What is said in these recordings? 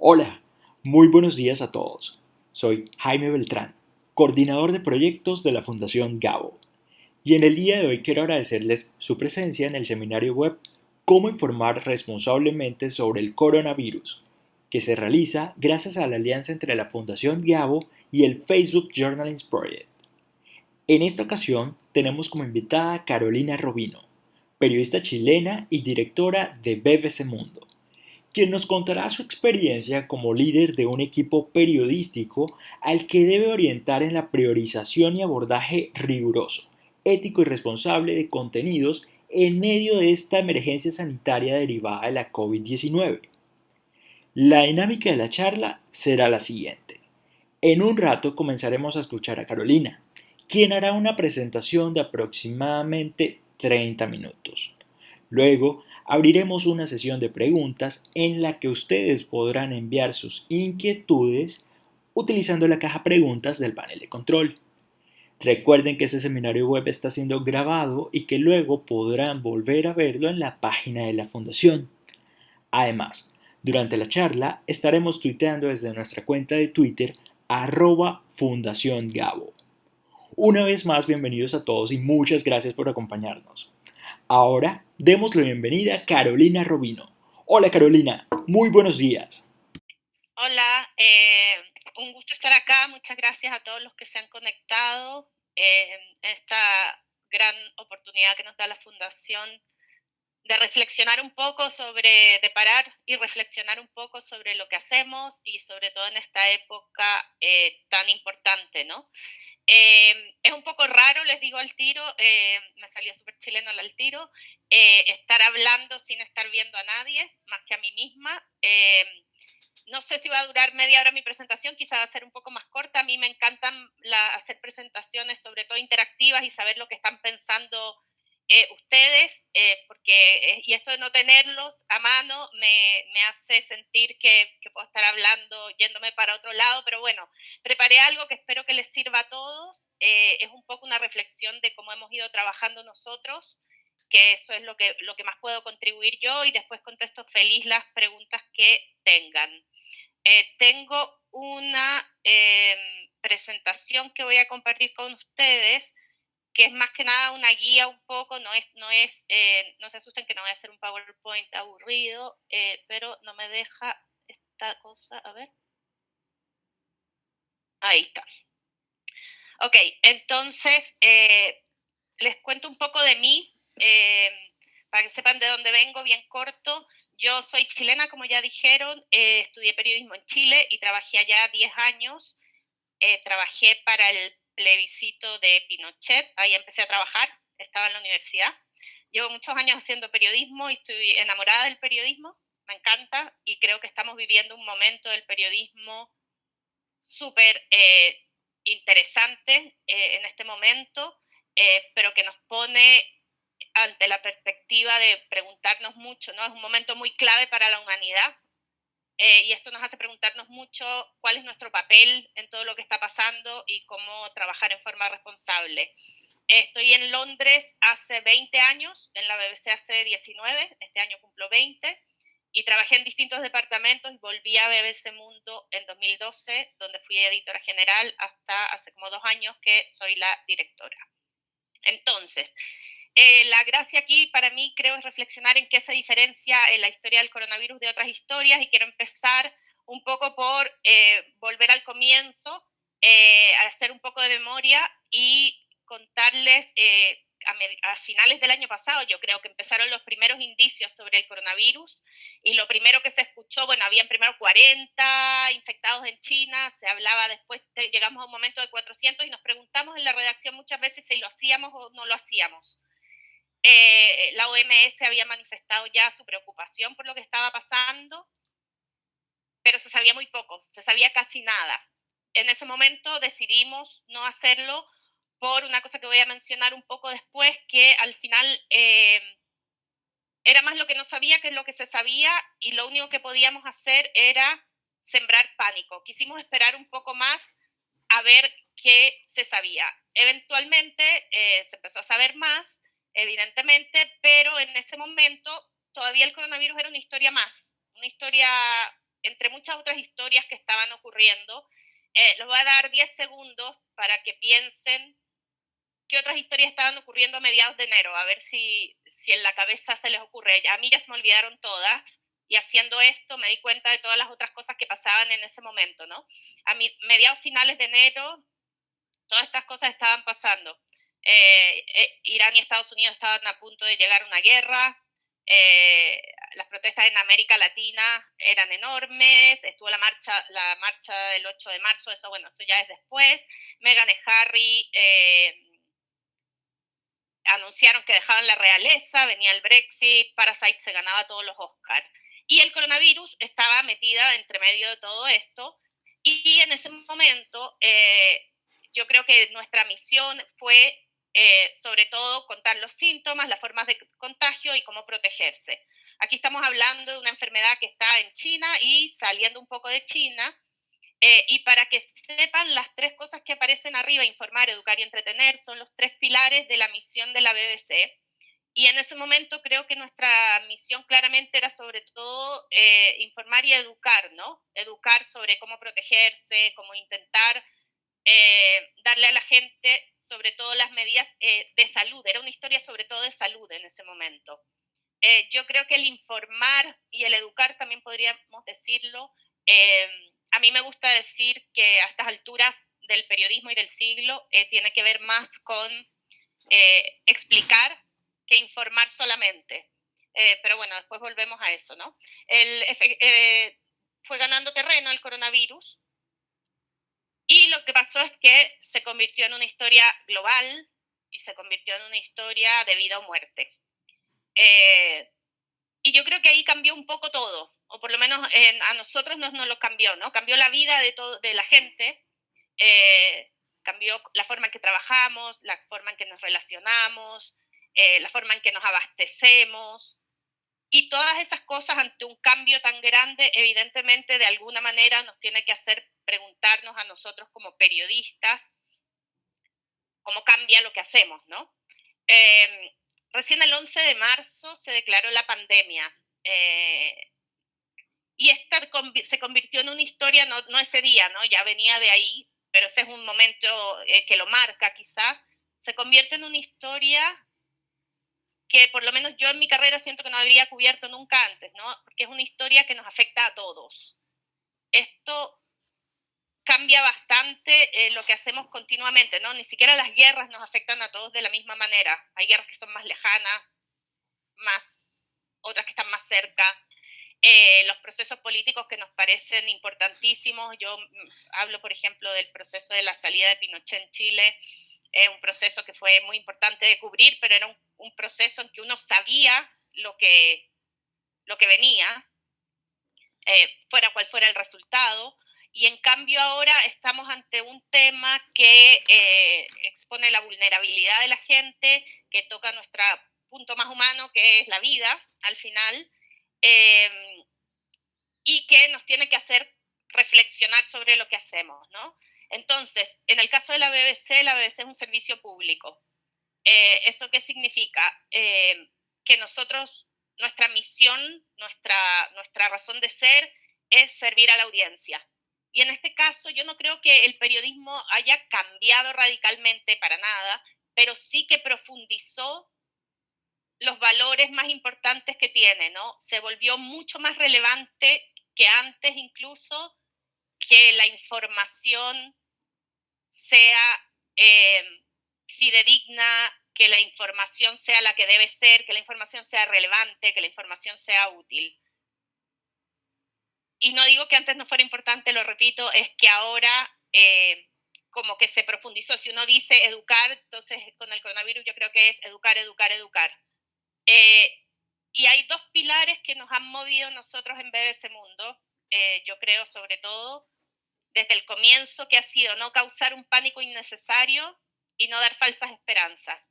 Hola, muy buenos días a todos. Soy Jaime Beltrán, coordinador de proyectos de la Fundación Gabo, y en el día de hoy quiero agradecerles su presencia en el seminario web Cómo informar responsablemente sobre el coronavirus, que se realiza gracias a la alianza entre la Fundación Gabo y el Facebook Journalism Project. En esta ocasión tenemos como invitada a Carolina Robino, periodista chilena y directora de BBC Mundo, quien nos contará su experiencia como líder de un equipo periodístico al que debe orientar en la priorización y abordaje riguroso, ético y responsable de contenidos en medio de esta emergencia sanitaria derivada de la COVID-19. La dinámica de la charla será la siguiente. En un rato comenzaremos a escuchar a Carolina, quien hará una presentación de aproximadamente 30 minutos. Luego abriremos una sesión de preguntas en la que ustedes podrán enviar sus inquietudes utilizando la caja preguntas del panel de control. Recuerden que este seminario web está siendo grabado y que luego podrán volver a verlo en la página de la Fundación. Además, durante la charla estaremos tuiteando desde nuestra cuenta de Twitter @Fundación Gabo. Una vez más, bienvenidos a todos y muchas gracias por acompañarnos. Ahora, demos la bienvenida a Carolina Robino. Hola Carolina, muy buenos días. Hola, un gusto estar acá. Muchas gracias a todos los que se han conectado en esta gran oportunidad que nos da la Fundación de reflexionar un poco de parar y reflexionar un poco sobre lo que hacemos y sobre todo en esta época tan importante, ¿no? Es un poco raro, les digo al tiro, me salió súper chileno al tiro, estar hablando sin estar viendo a nadie, más que a mí misma. No sé si va a durar media hora mi presentación, quizá va a ser un poco más corta. A mí me encantan hacer presentaciones, sobre todo interactivas, y saber lo que están pensando ustedes, y esto de no tenerlos a mano me hace sentir que puedo estar hablando yéndome para otro lado, pero bueno, preparé algo que espero que les sirva a todos. Es un poco una reflexión de cómo hemos ido trabajando nosotros, que eso es lo que más puedo contribuir yo, y después contesto feliz las preguntas que tengan. Tengo una presentación que voy a compartir con ustedes, que es más que nada una guía un poco, no se asusten que no voy a hacer un PowerPoint aburrido, pero no me deja esta cosa, a ver, ahí está. Ok, entonces les cuento un poco de mí, para que sepan de dónde vengo, bien corto. Yo soy chilena, como ya dijeron, estudié periodismo en Chile y trabajé allá 10 años. Trabajé para el plebiscito de Pinochet, ahí empecé a trabajar, estaba en la universidad. Llevo muchos años haciendo periodismo y estoy enamorada del periodismo, me encanta, y creo que estamos viviendo un momento del periodismo súper interesante en este momento, pero que nos pone ante la perspectiva de preguntarnos mucho, ¿no? Es un momento muy clave para la humanidad, y esto nos hace preguntarnos mucho cuál es nuestro papel en todo lo que está pasando y cómo trabajar en forma responsable. Estoy en Londres hace 20 años, en la BBC hace 19, este año cumplo 20, y trabajé en distintos departamentos y volví a BBC Mundo en 2012, donde fui editora general hasta hace como 2 años que soy la directora. Entonces, la gracia aquí para mí creo es reflexionar en qué se diferencia la historia del coronavirus de otras historias, y quiero empezar un poco por volver al comienzo, hacer un poco de memoria y contarles a finales del año pasado, yo creo que empezaron los primeros indicios sobre el coronavirus, y lo primero que se escuchó, bueno, habían primero 40 infectados en China, se hablaba después, llegamos a un momento de 400 y nos preguntamos en la redacción muchas veces si lo hacíamos o no lo hacíamos. La OMS había manifestado ya su preocupación por lo que estaba pasando, pero se sabía muy poco, se sabía casi nada. En ese momento decidimos no hacerlo por una cosa que voy a mencionar un poco después, que al final era más lo que no sabía que lo que se sabía, y lo único que podíamos hacer era sembrar pánico. Quisimos esperar un poco más a ver qué se sabía. Eventualmente se empezó a saber más, evidentemente, pero en ese momento todavía el coronavirus era una historia más, una historia entre muchas otras historias que estaban ocurriendo. Les voy a dar 10 segundos para que piensen qué otras historias estaban ocurriendo a mediados de enero, a ver si en la cabeza se les ocurre. A mí ya se me olvidaron todas, y haciendo esto me di cuenta de todas las otras cosas que pasaban en ese momento, ¿no? A mediados finales de enero, todas estas cosas estaban pasando. Irán y Estados Unidos estaban a punto de llegar a una guerra. Las protestas en América Latina eran enormes. Estuvo la marcha del 8 de marzo, eso, bueno, eso ya es después. Meghan y Harry anunciaron que dejaban la realeza, venía el Brexit, Parasite se ganaba todos los Oscars. Y el coronavirus estaba metida entre medio de todo esto. Y en ese momento, yo creo que nuestra misión fue, sobre todo, contar los síntomas, las formas de contagio y cómo protegerse. Aquí estamos hablando de una enfermedad que está en China y saliendo un poco de China. Y para que sepan, las tres cosas que aparecen arriba, informar, educar y entretener, son los tres pilares de la misión de la BBC. Y en ese momento creo que nuestra misión claramente era sobre todo informar y educar, ¿no? Educar sobre cómo protegerse, cómo intentar darle a la gente sobre todo las medidas de salud. Era una historia sobre todo de salud en ese momento. Yo creo que el informar y el educar también podríamos decirlo. A mí me gusta decir que a estas alturas del periodismo y del siglo tiene que ver más con explicar que informar solamente. Pero bueno, después volvemos a eso, ¿no? Fue ganando terreno el coronavirus, y lo que pasó es que se convirtió en una historia global y se convirtió en una historia de vida o muerte. Y yo creo que ahí cambió un poco todo, o por lo menos a nosotros nos lo cambió, ¿no? Cambió la vida de la gente, cambió la forma en que trabajamos, la forma en que nos relacionamos, la forma en que nos abastecemos. Y todas esas cosas ante un cambio tan grande, evidentemente de alguna manera nos tiene que hacer preguntarnos a nosotros como periodistas cómo cambia lo que hacemos, ¿no? Eh, Recién el 11 de marzo se declaró la pandemia. Y esta se convirtió en una historia, no ese día, ¿no? Ya venía de ahí, pero ese es un momento que lo marca quizá. Se convierte en una historia que por lo menos yo en mi carrera siento que no habría cubierto nunca antes, ¿no? Porque es una historia que nos afecta a todos. Esto cambia bastante lo que hacemos continuamente, ¿no? Ni siquiera las guerras nos afectan a todos de la misma manera. Hay guerras que son más lejanas, otras que están más cerca. Los procesos políticos que nos parecen importantísimos. Yo hablo, por ejemplo, del proceso de la salida de Pinochet en Chile, un proceso que fue muy importante de cubrir, pero era un proceso en que uno sabía lo que venía, fuera cual fuera el resultado. Y en cambio ahora estamos ante un tema que expone la vulnerabilidad de la gente, que toca nuestro punto más humano, que es la vida, al final, y que nos tiene que hacer reflexionar sobre lo que hacemos, ¿no? Entonces, en el caso de la BBC es un servicio público. ¿Eso qué significa? Que nosotros, nuestra misión, nuestra razón de ser es servir a la audiencia. Y en este caso yo no creo que el periodismo haya cambiado radicalmente para nada, pero sí que profundizó los valores más importantes que tiene, ¿no? Se volvió mucho más relevante que antes, incluso que la información sea fidedigna, que la información sea la que debe ser, que la información sea relevante, que la información sea útil. Y no digo que antes no fuera importante, lo repito, es que ahora como que se profundizó. Si uno dice educar, entonces con el coronavirus yo creo que es educar, educar, educar. Y hay dos pilares que nos han movido nosotros en BBC Mundo, yo creo sobre todo desde el comienzo, que ha sido no causar un pánico innecesario y no dar falsas esperanzas.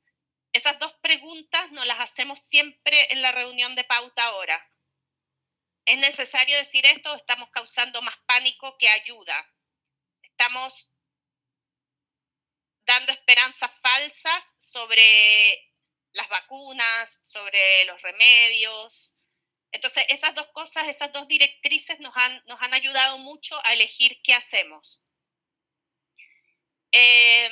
Esas dos preguntas nos las hacemos siempre en la reunión de pauta ahora. ¿Es necesario decir esto o estamos causando más pánico que ayuda? Estamos dando esperanzas falsas sobre las vacunas, sobre los remedios, Entonces, esas dos cosas, esas dos directrices nos han ayudado mucho a elegir qué hacemos. Eh,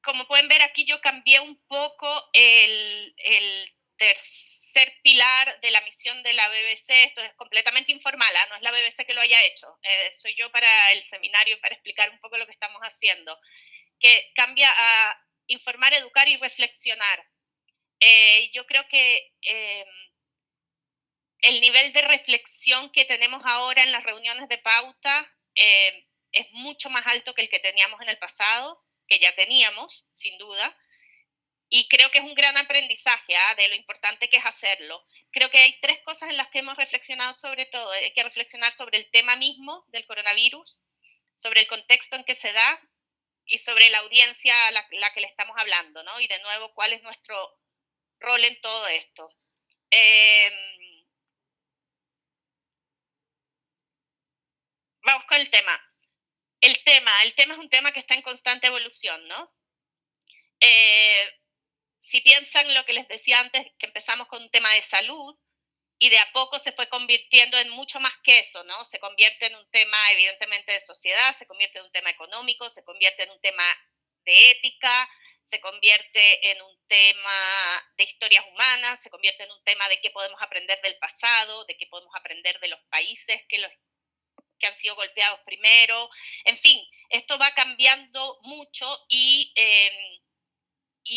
Como pueden ver aquí, yo cambié un poco el tercer pilar de la misión de la BBC. Esto es completamente informal, ¿eh? No es la BBC que lo haya hecho. Soy yo para el seminario, para explicar un poco lo que estamos haciendo. Que cambia a informar, educar y reflexionar. Yo creo que el nivel de reflexión que tenemos ahora en las reuniones de pauta es mucho más alto que el que teníamos en el pasado, que ya teníamos, sin duda, y creo que es un gran aprendizaje de lo importante que es hacerlo. Creo que hay tres cosas en las que hemos reflexionado sobre todo. Hay que reflexionar sobre el tema mismo del coronavirus, sobre el contexto en que se da y sobre la audiencia a la que le estamos hablando, ¿no? Y de nuevo, ¿cuál es nuestro rol en todo esto? Eh, Vamos con el tema. El tema es un tema que está en constante evolución, ¿no? Eh, si piensan lo que les decía antes, que empezamos con un tema de salud y de a poco se fue convirtiendo en mucho más que eso, ¿no? Se convierte en un tema evidentemente de sociedad, se convierte en un tema económico, se convierte en un tema de ética, se convierte en un tema de historias humanas, se convierte en un tema de qué podemos aprender del pasado, de qué podemos aprender de los países que han sido golpeados primero. En fin, esto va cambiando mucho y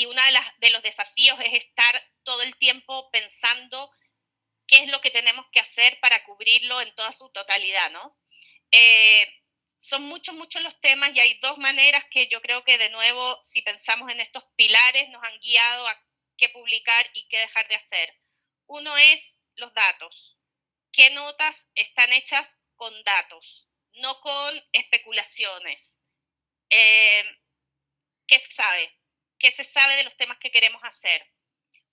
uno de los desafíos es estar todo el tiempo pensando qué es lo que tenemos que hacer para cubrirlo en toda su totalidad, ¿no? Eh, Son muchos, muchos los temas y hay dos maneras que yo creo que de nuevo, si pensamos en estos pilares, nos han guiado a qué publicar y qué dejar de hacer. Uno es los datos. ¿Qué notas están hechas con datos, no con especulaciones? Eh, ¿Qué se sabe? ¿Qué se sabe de los temas que queremos hacer?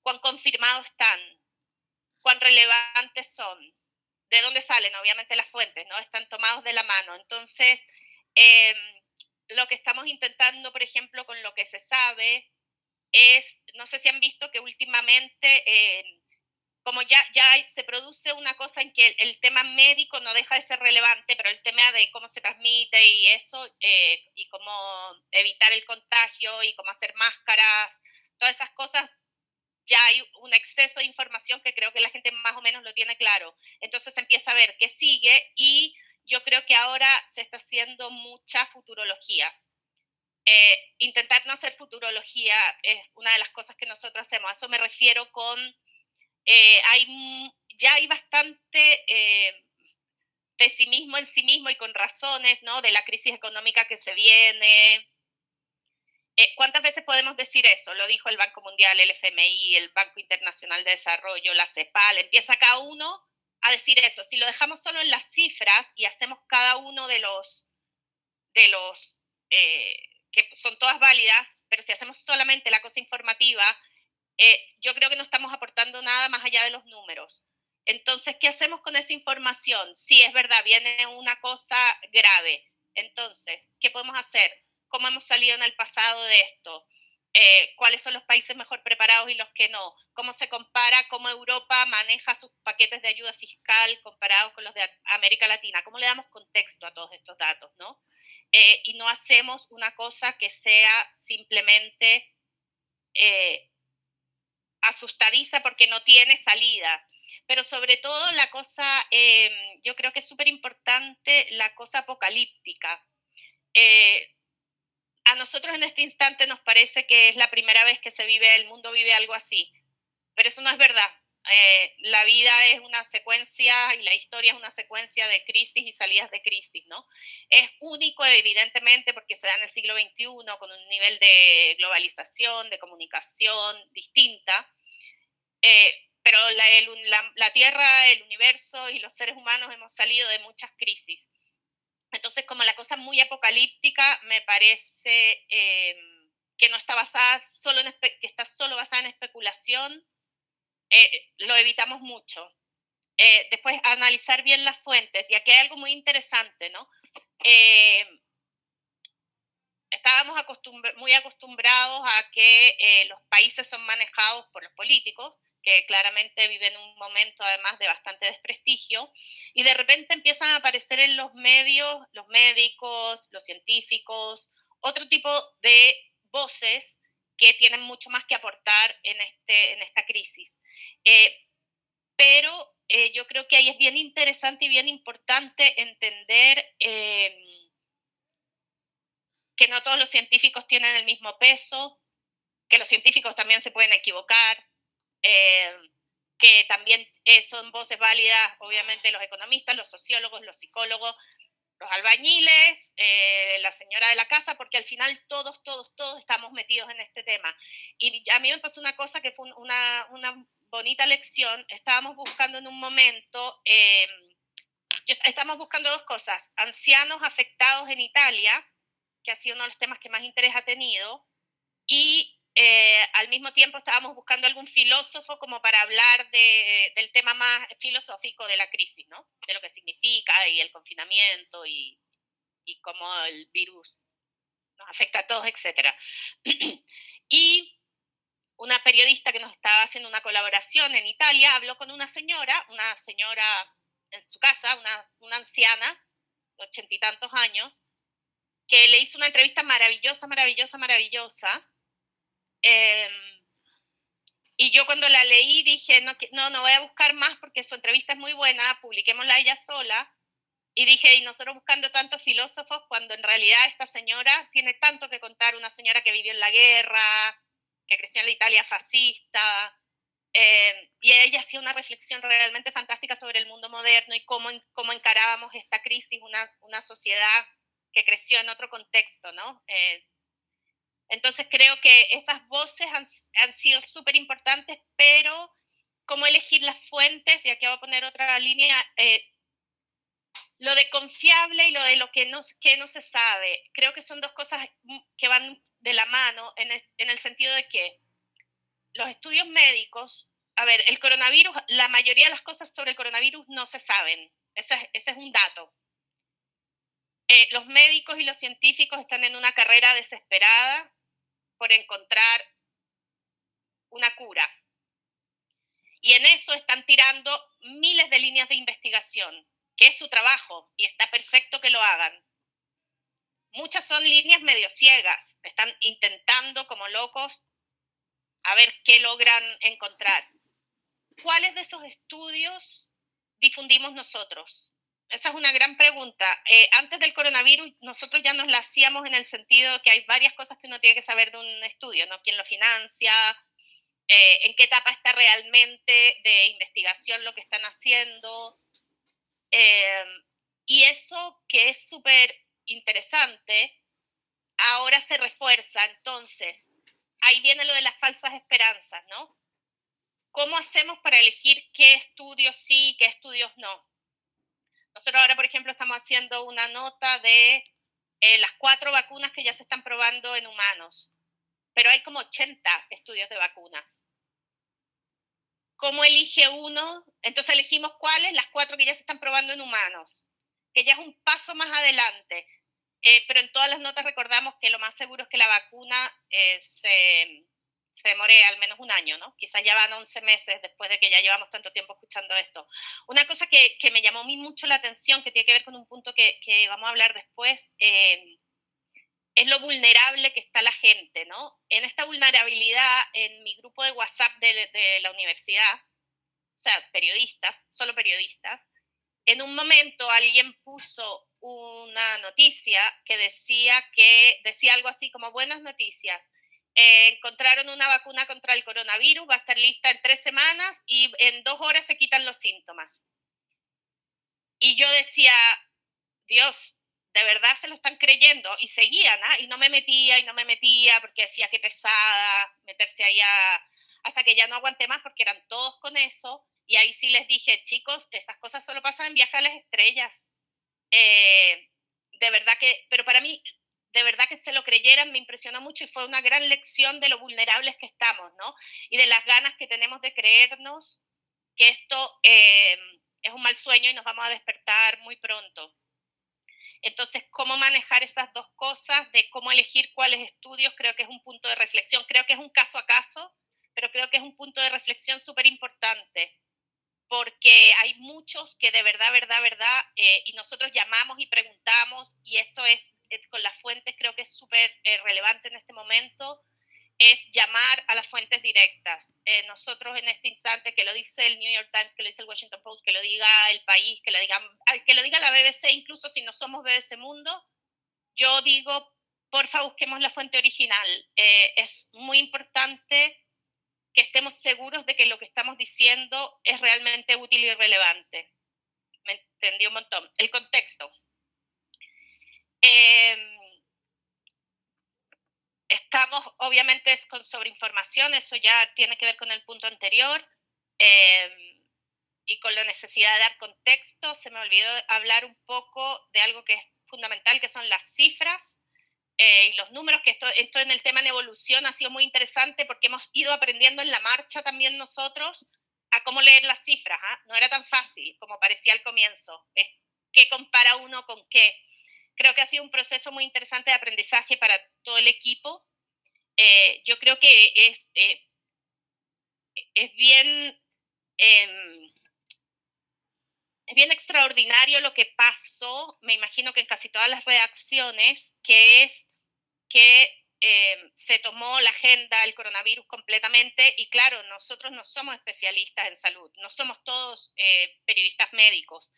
¿Cuán confirmados están? ¿Cuán relevantes son? ¿De dónde salen? Obviamente las fuentes, ¿no? Están tomados de la mano. Entonces, eh, lo que estamos intentando, por ejemplo, con lo que se sabe, es, no sé si han visto que últimamente como ya se produce una cosa en que el tema médico no deja de ser relevante, pero el tema de cómo se transmite y eso, y cómo evitar el contagio y cómo hacer máscaras, todas esas cosas, ya hay un exceso de información que creo que la gente más o menos lo tiene claro. Entonces se empieza a ver qué sigue y yo creo que ahora se está haciendo mucha futurología. Intentar no hacer futurología es una de las cosas que nosotros hacemos. A eso me refiero con ya hay bastante pesimismo en sí mismo y con razones, ¿no? De la crisis económica que se viene. ¿Cuántas veces podemos decir eso? Lo dijo el Banco Mundial, el FMI, el Banco Internacional de Desarrollo, la CEPAL. Empieza cada uno a decir eso. Si lo dejamos solo en las cifras y hacemos cada uno de los que son todas válidas, pero si hacemos solamente la cosa informativa, yo creo que no estamos aportando nada más allá de los números. Entonces, ¿qué hacemos con esa información? Sí, es verdad, viene una cosa grave. Entonces, ¿qué podemos hacer? ¿Cómo hemos salido en el pasado de esto? ¿Cuáles son los países mejor preparados y los que no? ¿Cómo se compara cómo Europa maneja sus paquetes de ayuda fiscal comparados con los de América Latina? ¿Cómo le damos contexto a todos estos datos, no? Y no hacemos una cosa que sea simplemente asustadiza porque no tiene salida. Pero sobre todo la cosa, yo creo que es súper importante la cosa apocalíptica. Eh, a nosotros en este instante nos parece que es la primera vez que el mundo vive algo así, pero eso no es verdad. La vida es una secuencia y la historia es una secuencia de crisis y salidas de crisis, ¿no? Es único, evidentemente, porque se da en el siglo XXI con un nivel de globalización, de comunicación distinta, pero la Tierra, el universo y los seres humanos hemos salido de muchas crisis. Entonces, como la cosa muy apocalíptica, me parece que no está basada solo que está solo basada en especulación, lo evitamos mucho. Después, analizar bien las fuentes. Y aquí hay algo muy interesante, ¿no? Eh, Estábamos muy acostumbrados a que los países son manejados por los políticos, que claramente viven un momento además de bastante desprestigio, y de repente empiezan a aparecer en los medios los médicos, los científicos, otro tipo de voces que tienen mucho más que aportar en esta crisis. Pero yo creo que ahí es bien interesante y bien importante entender que no todos los científicos tienen el mismo peso, que los científicos también se pueden equivocar, eh, que también son voces válidas, obviamente, los economistas, los sociólogos, los psicólogos, los albañiles, la señora de la casa, porque al final todos estamos metidos en este tema. Y a mí me pasó una cosa que fue una bonita lección. Estábamos buscando en un momento, estamos buscando dos cosas: ancianos afectados en Italia, que ha sido uno de los temas que más interés ha tenido, y al mismo tiempo estábamos buscando algún filósofo como para hablar del tema más filosófico de la crisis, ¿no? De lo que significa y el confinamiento y cómo el virus nos afecta a todos, etcétera. Y una periodista que nos estaba haciendo una colaboración en Italia habló con una señora en su casa, una anciana de 80 y tantos años, que le hizo una entrevista maravillosa. Eh, y yo cuando la leí dije, no voy a buscar más porque su entrevista es muy buena, publiquémosla ella sola. Y dije, y nosotros buscando tantos filósofos, cuando en realidad esta señora tiene tanto que contar, una señora que vivió en la guerra, que creció en la Italia fascista, y ella hacía una reflexión realmente fantástica sobre el mundo moderno y cómo encarábamos esta crisis, una sociedad que creció en otro contexto, ¿no? Entonces creo que esas voces han sido súper importantes, pero cómo elegir las fuentes, y aquí voy a poner otra línea, lo de confiable y lo de lo que no se sabe. Creo que son dos cosas que van de la mano en el sentido de que los estudios médicos, a ver, el coronavirus, la mayoría de las cosas sobre el coronavirus no se saben. Ese es un dato. Los médicos y los científicos están en una carrera desesperada por encontrar una cura. Y en eso están tirando miles de líneas de investigación, que es su trabajo, y está perfecto que lo hagan. Muchas son líneas medio ciegas, están intentando como locos a ver qué logran encontrar. ¿Cuáles de esos estudios difundimos nosotros? Esa es una gran pregunta. Antes del coronavirus nosotros ya nos la hacíamos en el sentido de que hay varias cosas que uno tiene que saber de un estudio, ¿no? ¿Quién lo financia? ¿En qué etapa está realmente de investigación lo que están haciendo? Eh, y eso, que es súper interesante, ahora se refuerza. Entonces, ahí viene lo de las falsas esperanzas, ¿no? ¿Cómo hacemos para elegir qué estudios sí y qué estudios no? Nosotros ahora, por ejemplo, estamos haciendo una nota de las 4 vacunas que ya se están probando en humanos, pero hay como 80 estudios de vacunas. ¿Cómo elige uno? Entonces elegimos cuáles, las 4 que ya se están probando en humanos, que ya es un paso más adelante. Pero en todas las notas recordamos que lo más seguro es que la vacuna se demore al menos un año, ¿no? Quizás ya van 11 meses después de que ya llevamos tanto tiempo escuchando esto. Una cosa que me llamó a mí mucho la atención, que tiene que ver con un punto que vamos a hablar después, es lo vulnerable que está la gente, ¿no? En esta vulnerabilidad, en mi grupo de WhatsApp de la universidad, o sea, periodistas, solo periodistas, en un momento alguien puso una noticia que decía algo así como: buenas noticias, encontraron una vacuna contra el coronavirus, va a estar lista en 3 semanas y en 2 horas se quitan los síntomas. Y yo decía, Dios, ¿de verdad se lo están creyendo? Y seguían, ¿ah? Y no me metía, porque decía que pesada meterse allá, hasta que ya no aguanté más porque eran todos con eso. Y ahí sí les dije, chicos, esas cosas solo pasan en Viaje a las Estrellas. De verdad que, pero para mí, de verdad que se lo creyeran me impresionó mucho, y fue una gran lección de lo vulnerables que estamos, ¿no? Y de las ganas que tenemos de creernos que esto es un mal sueño y nos vamos a despertar muy pronto. Entonces, cómo manejar esas dos cosas, de cómo elegir cuáles estudios, creo que es un punto de reflexión, creo que es un caso a caso, pero creo que es un punto de reflexión súper importante, porque hay muchos que de verdad, y nosotros llamamos y preguntamos, y esto es con las fuentes, creo que es súper relevante en este momento, es llamar a las fuentes directas. Nosotros en este instante, que lo dice el New York Times, que lo dice el Washington Post, que lo diga El País, que lo diga la BBC, incluso si no somos BBC Mundo, yo digo, porfa, busquemos la fuente original. Es muy importante que estemos seguros de que lo que estamos diciendo es realmente útil y relevante. Me entendí un montón. El contexto. Estamos, obviamente, con sobreinformación, eso ya tiene que ver con el punto anterior, y con la necesidad de dar contexto. Se me olvidó hablar un poco de algo que es fundamental, que son las cifras. Y los números, que esto en el tema de evolución ha sido muy interesante porque hemos ido aprendiendo en la marcha también nosotros a cómo leer las cifras. No era tan fácil como parecía al comienzo. Es qué compara uno con qué. Creo que ha sido un proceso muy interesante de aprendizaje para todo el equipo. Yo creo que es bien, eh, es bien extraordinario lo que pasó, me imagino que en casi todas las reacciones, que es que se tomó la agenda del coronavirus completamente, y claro, nosotros no somos especialistas en salud, no somos todos periodistas médicos,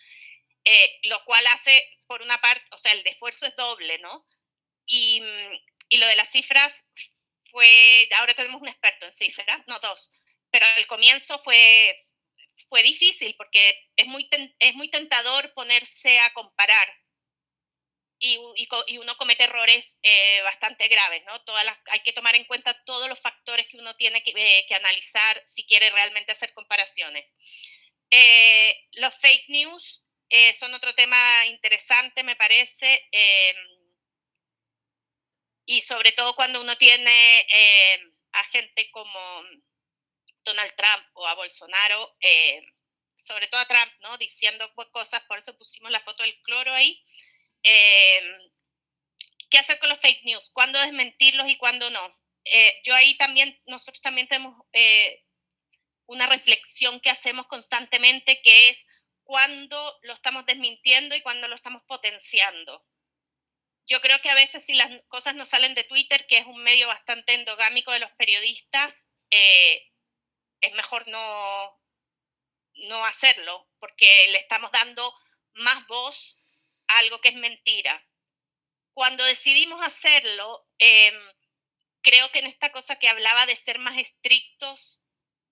lo cual hace, por una parte, o sea, el esfuerzo es doble, ¿no? Y, y lo de las cifras ahora tenemos un experto en cifras, no dos, pero al comienzo fue difícil porque es muy tentador ponerse a comparar y uno comete errores bastante graves, ¿no? Hay que tomar en cuenta todos los factores que uno tiene que analizar si quiere realmente hacer comparaciones. Los fake news son otro tema interesante, me parece, y sobre todo cuando uno tiene a gente como Donald Trump o a Bolsonaro, sobre todo a Trump, ¿no? Diciendo cosas, por eso pusimos la foto del cloro ahí. ¿Qué hacer con los fake news? ¿Cuándo desmentirlos y cuándo no? Yo ahí también, nosotros también tenemos una reflexión que hacemos constantemente, que es cuándo lo estamos desmintiendo y cuándo lo estamos potenciando. Yo creo que a veces si las cosas no salen de Twitter, que es un medio bastante endogámico de los periodistas, es mejor no hacerlo, porque le estamos dando más voz a algo que es mentira. Cuando decidimos hacerlo, creo que en esta cosa que hablaba de ser más estrictos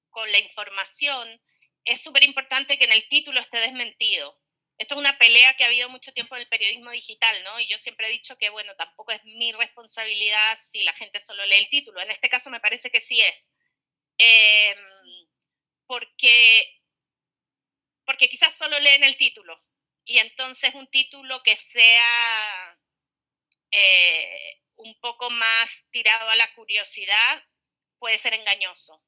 con la información, es súper importante que en el título esté desmentido. Esto es una pelea que ha habido mucho tiempo en el periodismo digital, ¿no? Y yo siempre he dicho que, bueno, tampoco es mi responsabilidad si la gente solo lee el título. En este caso me parece que sí es. Porque, porque quizás solo leen el título. Y entonces un título que sea un poco más tirado a la curiosidad puede ser engañoso.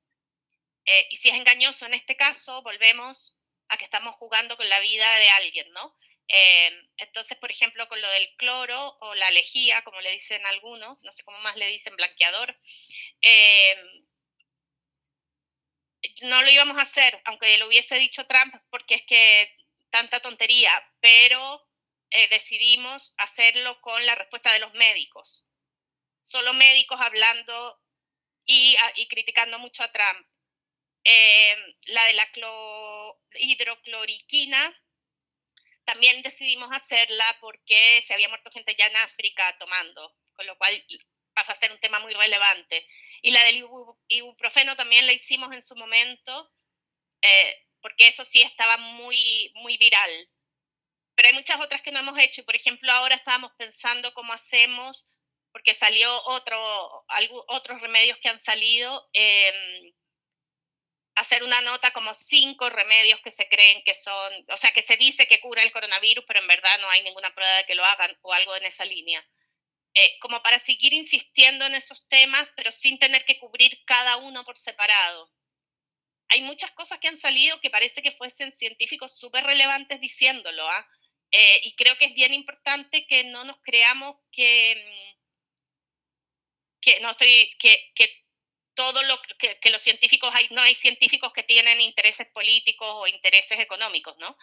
Y si es engañoso en este caso, volvemos a que estamos jugando con la vida de alguien, ¿no? Entonces, por ejemplo, con lo del cloro o la lejía, como le dicen algunos, no sé cómo más le dicen blanqueador, no lo íbamos a hacer, aunque lo hubiese dicho Trump, porque es que tanta tontería, pero decidimos hacerlo con la respuesta de los médicos. Solo médicos hablando y criticando mucho a Trump. La de la hidrocloriquina también decidimos hacerla porque se había muerto gente ya en África tomando, con lo cual pasa a ser un tema muy relevante. Y la del ibuprofeno también la hicimos en su momento, porque eso sí estaba muy, muy viral. Pero hay muchas otras que no hemos hecho, y por ejemplo ahora estábamos pensando cómo hacemos, porque salió otros remedios que han salido, hacer una nota como 5 remedios que se creen que son, o sea, que se dice que cura el coronavirus, pero en verdad no hay ninguna prueba de que lo hagan, o algo en esa línea. Como para seguir insistiendo en esos temas, pero sin tener que cubrir cada uno por separado. Hay muchas cosas que han salido que parece que fuesen científicos súper relevantes diciéndolo, y creo que es bien importante que no nos creamos que todo lo que los científicos, no hay científicos que tienen intereses políticos o intereses económicos, ¿no?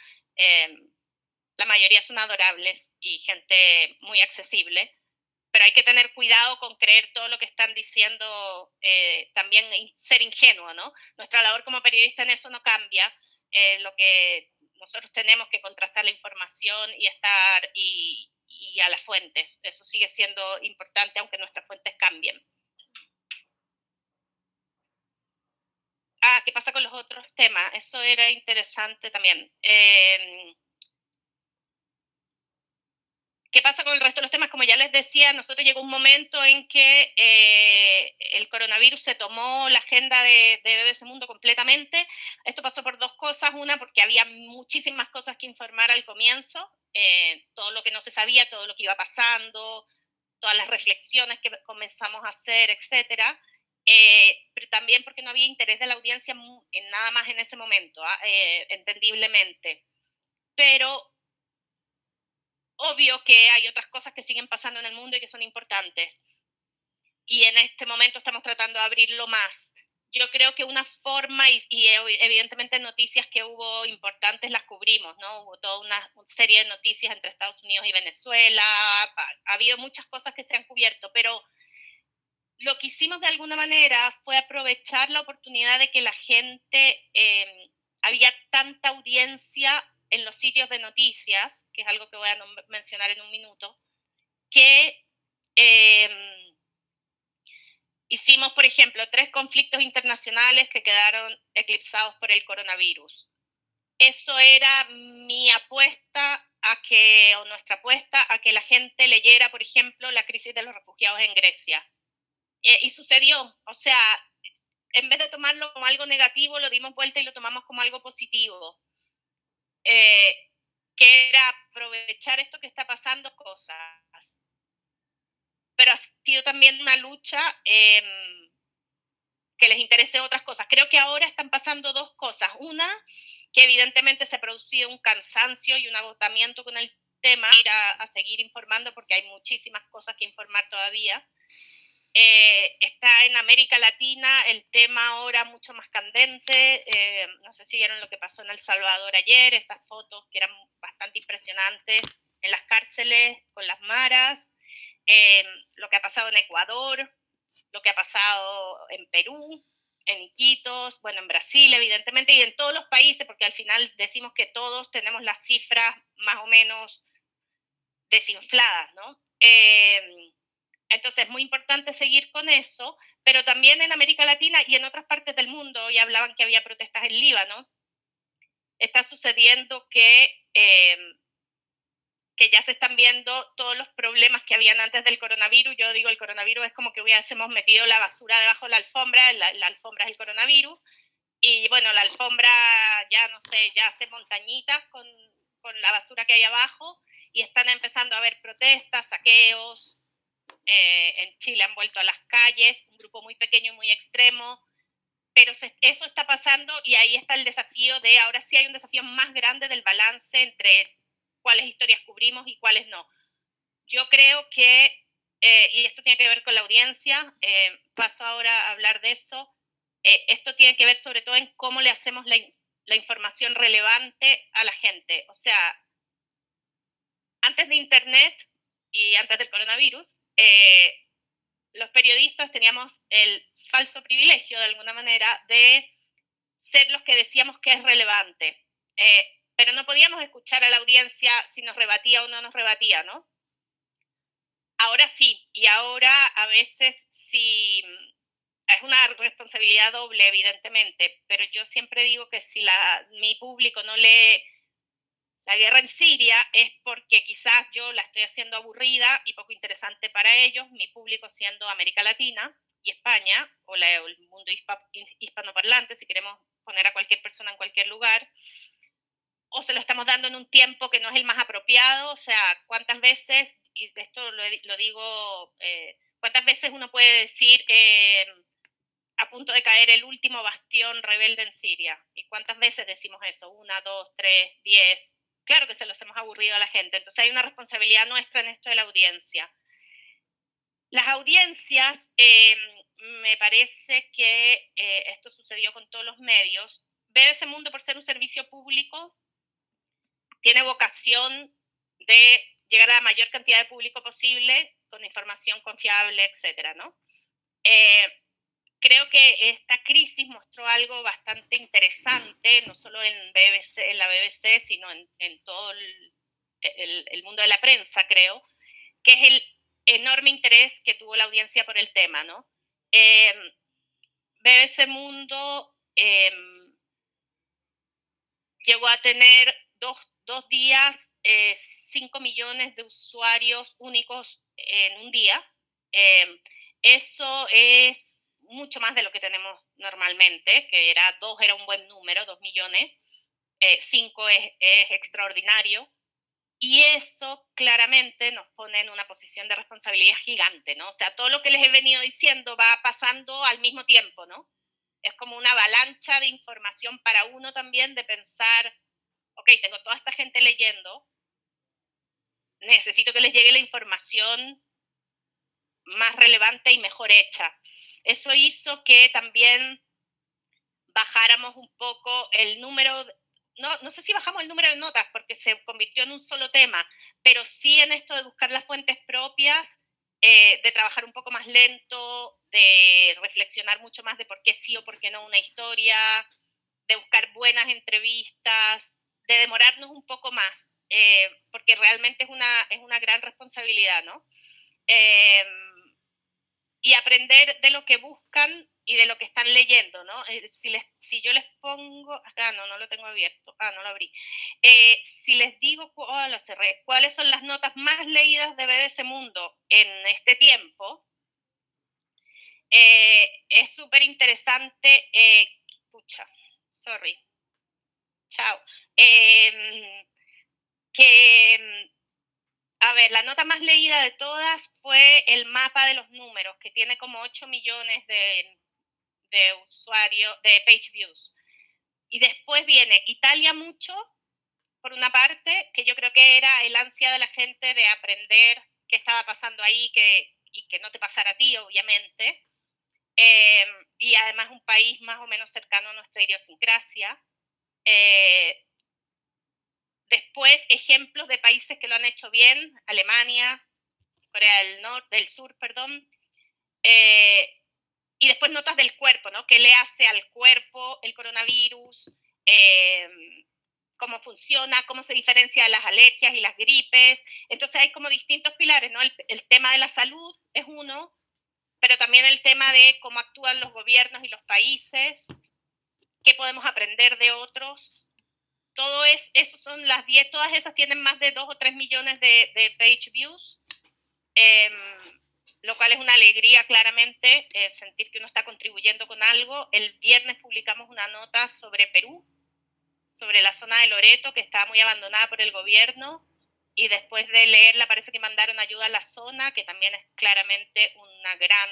La mayoría son adorables y gente muy accesible, pero hay que tener cuidado con creer todo lo que están diciendo, también ser ingenuo, ¿no? Nuestra labor como periodista en eso no cambia. Lo que nosotros tenemos que contrastar la información y estar y a las fuentes. Eso sigue siendo importante, aunque nuestras fuentes cambien. ¿Qué pasa con los otros temas? Eso era interesante también. ¿Qué pasa con el resto de los temas? Como ya les decía, nosotros llegó un momento en que el coronavirus se tomó la agenda de BBC Mundo completamente. Esto pasó por dos cosas. Una, porque había muchísimas cosas que informar al comienzo, todo lo que no se sabía, todo lo que iba pasando, todas las reflexiones que comenzamos a hacer, etcétera. Pero también porque no había interés de la audiencia en nada más en ese momento, entendiblemente. Pero obvio que hay otras cosas que siguen pasando en el mundo y que son importantes. Y en este momento estamos tratando de abrirlo más. Yo creo que una forma, y evidentemente noticias que hubo importantes las cubrimos, ¿no? Hubo toda una serie de noticias entre Estados Unidos y Venezuela, ha habido muchas cosas que se han cubierto, pero lo que hicimos de alguna manera fue aprovechar la oportunidad de que la gente, había tanta audiencia en los sitios de noticias, que es algo que voy a mencionar en un minuto, que hicimos, por ejemplo, 3 conflictos internacionales que quedaron eclipsados por el coronavirus. Eso era mi apuesta o nuestra apuesta a que la gente leyera, por ejemplo, la crisis de los refugiados en Grecia. Y sucedió, o sea, en vez de tomarlo como algo negativo, lo dimos vuelta y lo tomamos como algo positivo. Que era aprovechar esto que está pasando cosas. Pero ha sido también una lucha, que les interese otras cosas. Creo que ahora están pasando dos cosas. Una, que evidentemente se ha producido un cansancio y un agotamiento con el tema, ir a seguir informando porque hay muchísimas cosas que informar todavía. Está en América Latina el tema ahora mucho más candente. No sé si vieron lo que pasó en El Salvador ayer, esas fotos que eran bastante impresionantes en las cárceles con las maras, lo que ha pasado en Ecuador, lo que ha pasado en Perú, en Iquitos, bueno, en Brasil, evidentemente, y en todos los países, porque al final decimos que todos tenemos las cifras más o menos desinfladas, ¿no? Entonces es muy importante seguir con eso, pero también en América Latina y en otras partes del mundo, y hablaban que había protestas en Líbano, está sucediendo que ya se están viendo todos los problemas que habían antes del coronavirus. Yo digo, el coronavirus es como que hubiésemos metido la basura debajo de la alfombra, la alfombra es el coronavirus, y bueno, la alfombra ya, no sé, ya hace montañitas con la basura que hay abajo, y están empezando a haber protestas, saqueos. En Chile han vuelto a las calles, un grupo muy pequeño y muy extremo, pero eso está pasando y ahí está el desafío ahora sí hay un desafío más grande del balance entre cuáles historias cubrimos y cuáles no. Yo creo que, y esto tiene que ver con la audiencia, paso ahora a hablar de eso, esto tiene que ver sobre todo en cómo le hacemos la información relevante a la gente. O sea, antes de Internet y antes del coronavirus, los periodistas teníamos el falso privilegio, de alguna manera, de ser los que decíamos que es relevante. Pero no podíamos escuchar a la audiencia si nos rebatía o no nos rebatía, ¿no? Ahora sí, y ahora a veces sí, es una responsabilidad doble, evidentemente, pero yo siempre digo que si mi público no lee la guerra en Siria es porque quizás yo la estoy haciendo aburrida y poco interesante para ellos, mi público siendo América Latina y España, o el mundo hispanoparlante, si queremos poner a cualquier persona en cualquier lugar, o se lo estamos dando en un tiempo que no es el más apropiado. O sea, cuántas veces, y esto lo digo, cuántas veces uno puede decir a punto de caer el último bastión rebelde en Siria, y cuántas veces decimos eso, 1, 2, 3, 10. Claro que se los hemos aburrido a la gente. Entonces hay una responsabilidad nuestra en esto de la audiencia. Las audiencias me parece que esto sucedió con todos los medios. BBC Mundo, por ser un servicio público, tiene vocación de llegar a la mayor cantidad de público posible con información confiable, etcétera, ¿no? Eh, Creo que esta crisis mostró algo bastante interesante, no solo en, BBC, en la BBC, sino en todo el mundo de la prensa, creo, que es el enorme interés que tuvo la audiencia por el tema, ¿no? BBC Mundo llegó a tener dos días, 5 millones de usuarios únicos en un día. Eso es mucho más de lo que tenemos normalmente, que era 2 era un buen número, 2 millones. 5 es extraordinario. Y eso claramente nos pone en una posición de responsabilidad gigante, ¿no? O sea, todo lo que les he venido diciendo va pasando al mismo tiempo, ¿no? Es como una avalancha de información para uno también de pensar, ok, tengo toda esta gente leyendo, necesito que les llegue la información más relevante y mejor hecha. Eso hizo que también bajáramos un poco el número, no sé si bajamos el número de notas porque se convirtió en un solo tema, pero sí en esto de buscar las fuentes propias, de trabajar un poco más lento, de reflexionar mucho más de por qué sí o por qué no una historia, de buscar buenas entrevistas, de demorarnos un poco más, porque realmente es una gran responsabilidad, ¿no? Eh, y aprender de lo que buscan y de lo que están leyendo, ¿no? Si yo les pongo, no lo tengo abierto, no lo abrí. Si les digo, lo cerré, cuáles son las notas más leídas de BBC Mundo en este tiempo, es súper interesante, pucha, sorry, chao, que a ver, la nota más leída de todas fue el mapa de los números, que tiene como 8 millones de usuarios, de page views. Y después viene Italia mucho, por una parte, que yo creo que era el ansia de la gente de aprender qué estaba pasando ahí y que no te pasara a ti, obviamente. Eh, y además un país más o menos cercano a nuestra idiosincrasia. Eh, Después, ejemplos de países que lo han hecho bien: Alemania, Corea del Sur, perdón. Y después notas del cuerpo, ¿no? ¿Qué le hace al cuerpo el coronavirus? Eh, ¿Cómo funciona? ¿Cómo se diferencia de las alergias y las gripes? Entonces hay como distintos pilares, ¿no? El tema de la salud es uno, pero también el tema de cómo actúan los gobiernos y los países, qué podemos aprender de otros. Todo eso son las 10, todas esas tienen más de 2 o 3 millones de page views. Eh, lo cual es una alegría claramente, sentir que uno está contribuyendo con algo. El viernes publicamos una nota sobre Perú, sobre la zona de Loreto, que estaba muy abandonada por el gobierno, y después de leerla parece que mandaron ayuda a la zona, que también es claramente una gran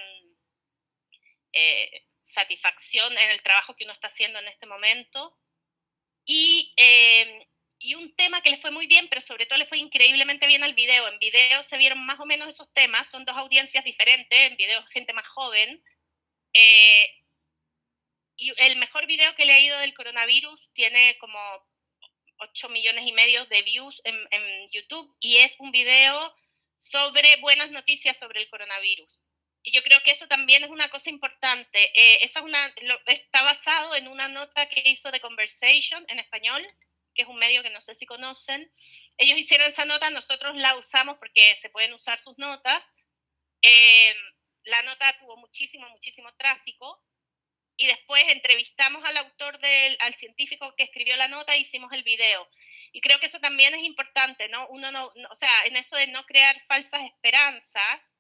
satisfacción en el trabajo que uno está haciendo en este momento. Y un tema que le fue muy bien, pero sobre todo le fue increíblemente bien al video. En video se vieron más o menos esos temas, son dos audiencias diferentes, en video gente más joven. Y el mejor video que he leído del coronavirus tiene como 8 millones y medio de views en YouTube, y es un video sobre buenas noticias sobre el coronavirus. Y yo creo que eso también es una cosa importante. Está basado en una nota que hizo The Conversation en español, que es un medio que no sé si conocen. Ellos hicieron esa nota, nosotros la usamos porque se pueden usar sus notas. La nota tuvo muchísimo tráfico, y después entrevistamos al autor, al científico que escribió la nota, e hicimos el video. Y creo que eso también es importante, ¿no? Uno no, o sea, en eso de no crear falsas esperanzas,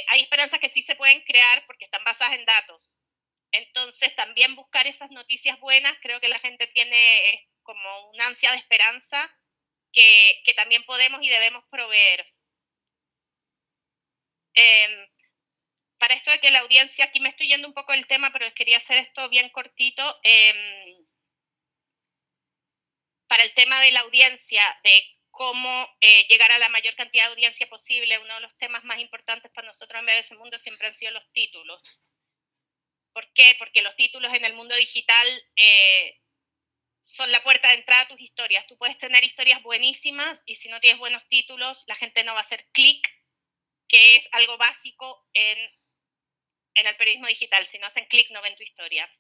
hay esperanzas que sí se pueden crear porque están basadas en datos. Entonces, también buscar esas noticias buenas, creo que la gente tiene como una ansia de esperanza que también podemos y debemos proveer. Para esto de que la audiencia, aquí me estoy yendo un poco del tema, pero quería hacer esto bien cortito. Para el tema de la audiencia, de cómo llegar a la mayor cantidad de audiencia posible. Uno de los temas más importantes para nosotros en BBC Mundo siempre han sido los títulos. ¿Por qué? Porque los títulos en el mundo digital son la puerta de entrada a tus historias. Tú puedes tener historias buenísimas y si no tienes buenos títulos, la gente no va a hacer clic, que es algo básico en el periodismo digital. Si no hacen clic, no ven tu historia.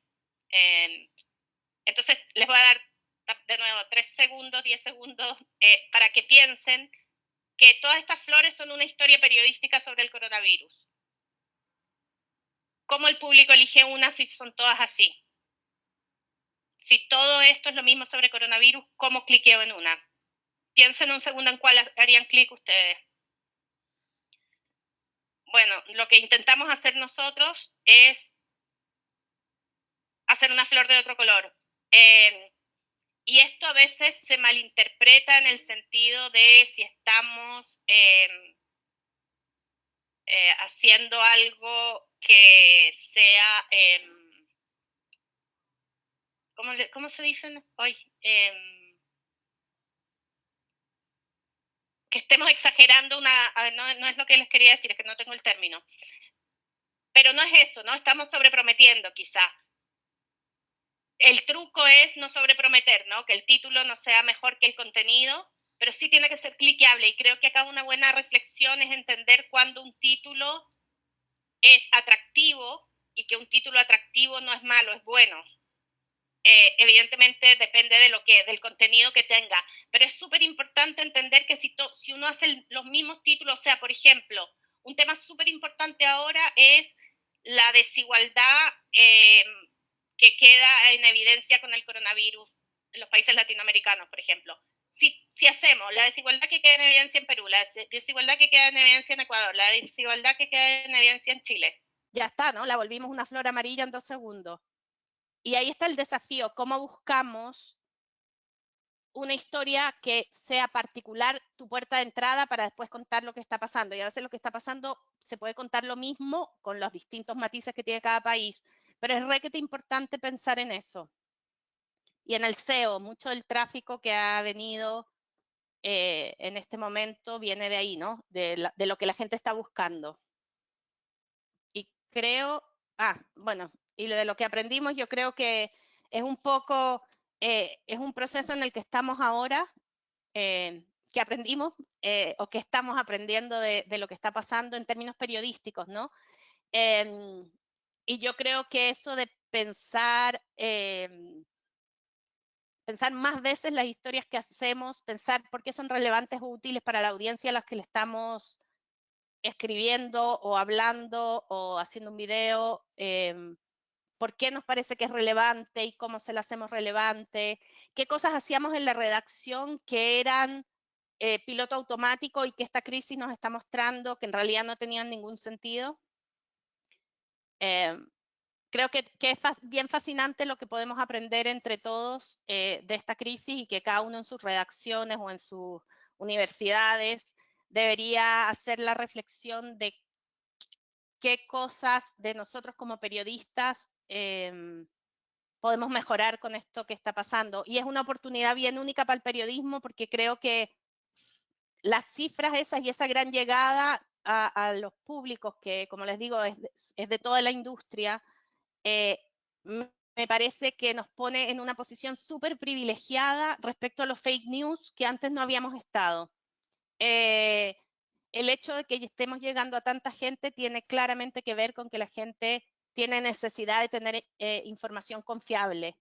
Entonces, les voy a dar de nuevo 3 segundos, 10 segundos, para que piensen que todas estas flores son una historia periodística sobre el coronavirus. ¿Cómo el público elige una si son todas así? Si todo esto es lo mismo sobre coronavirus, ¿cómo cliqueo en una? Piensen un segundo en cuál harían clic ustedes. Bueno, lo que intentamos hacer nosotros es hacer una flor de otro color. Y esto a veces se malinterpreta en el sentido de si estamos haciendo algo que sea, ¿cómo se dicen hoy? Que estemos exagerando no es lo que les quería decir, es que no tengo el término. Pero no es eso, ¿no? Estamos sobreprometiendo quizá. El truco es no sobreprometer, ¿no? Que el título no sea mejor que el contenido, pero sí tiene que ser cliqueable. Y creo que acá una buena reflexión es entender cuándo un título es atractivo y que un título atractivo no es malo, es bueno. Evidentemente depende del contenido que tenga, pero es súper importante entender que si uno hace los mismos títulos, o sea, por ejemplo, un tema súper importante ahora es la desigualdad que queda en evidencia con el coronavirus en los países latinoamericanos, por ejemplo. Si hacemos la desigualdad que queda en evidencia en Perú, la desigualdad que queda en evidencia en Ecuador, la desigualdad que queda en evidencia en Chile, ya está, ¿no? La volvimos una flor amarilla en 2 segundos. Y ahí está el desafío, cómo buscamos una historia que sea particular, tu puerta de entrada para después contar lo que está pasando. Y a veces lo que está pasando se puede contar lo mismo con los distintos matices que tiene cada país, pero es requete importante pensar en eso. Y en el SEO, mucho del tráfico que ha venido en este momento viene de ahí, ¿no? De lo que la gente está buscando. Y creo, bueno, y de lo que aprendimos, yo creo que es un poco, es un proceso en el que estamos ahora, que aprendimos o que estamos aprendiendo de lo que está pasando en términos periodísticos, ¿no? Y yo creo que eso de pensar más veces las historias que hacemos, pensar por qué son relevantes o útiles para la audiencia a las que le estamos escribiendo o hablando o haciendo un video, por qué nos parece que es relevante y cómo se la hacemos relevante, qué cosas hacíamos en la redacción que eran piloto automático y que esta crisis nos está mostrando que en realidad no tenían ningún sentido. Creo que es bien fascinante lo que podemos aprender entre todos de esta crisis y que cada uno en sus redacciones o en sus universidades debería hacer la reflexión de qué cosas de nosotros como periodistas podemos mejorar con esto que está pasando. Y es una oportunidad bien única para el periodismo porque creo que las cifras esas y esa gran llegada a los públicos, que como les digo es de toda la industria, me parece que nos pone en una posición súper privilegiada respecto a los fake news que antes no habíamos estado. El hecho de que estemos llegando a tanta gente tiene claramente que ver con que la gente tiene necesidad de tener información confiable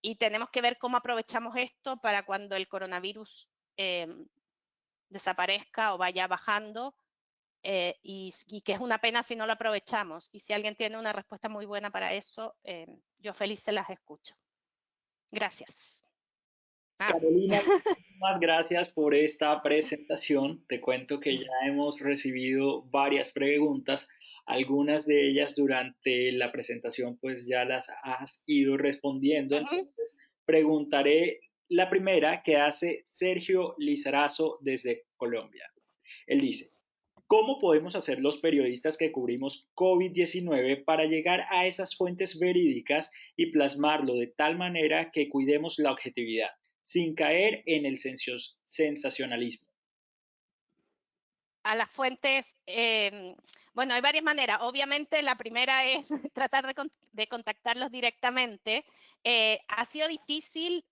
y tenemos que ver cómo aprovechamos esto para cuando el coronavirus desaparezca o vaya bajando y que es una pena si no lo aprovechamos. Y si alguien tiene una respuesta muy buena para eso, yo feliz se las escucho. Gracias. Carolina, muchísimas gracias por esta presentación. Te cuento que ya hemos recibido varias preguntas. Algunas de ellas durante la presentación pues ya las has ido respondiendo. Entonces preguntaré la primera que hace Sergio Lizarazo desde Colombia. Él dice, ¿cómo podemos hacer los periodistas que cubrimos COVID-19 para llegar a esas fuentes verídicas y plasmarlo de tal manera que cuidemos la objetividad, sin caer en el sensacionalismo? A las fuentes, bueno, hay varias maneras. Obviamente la primera es tratar de contactarlos directamente. Ha sido difícil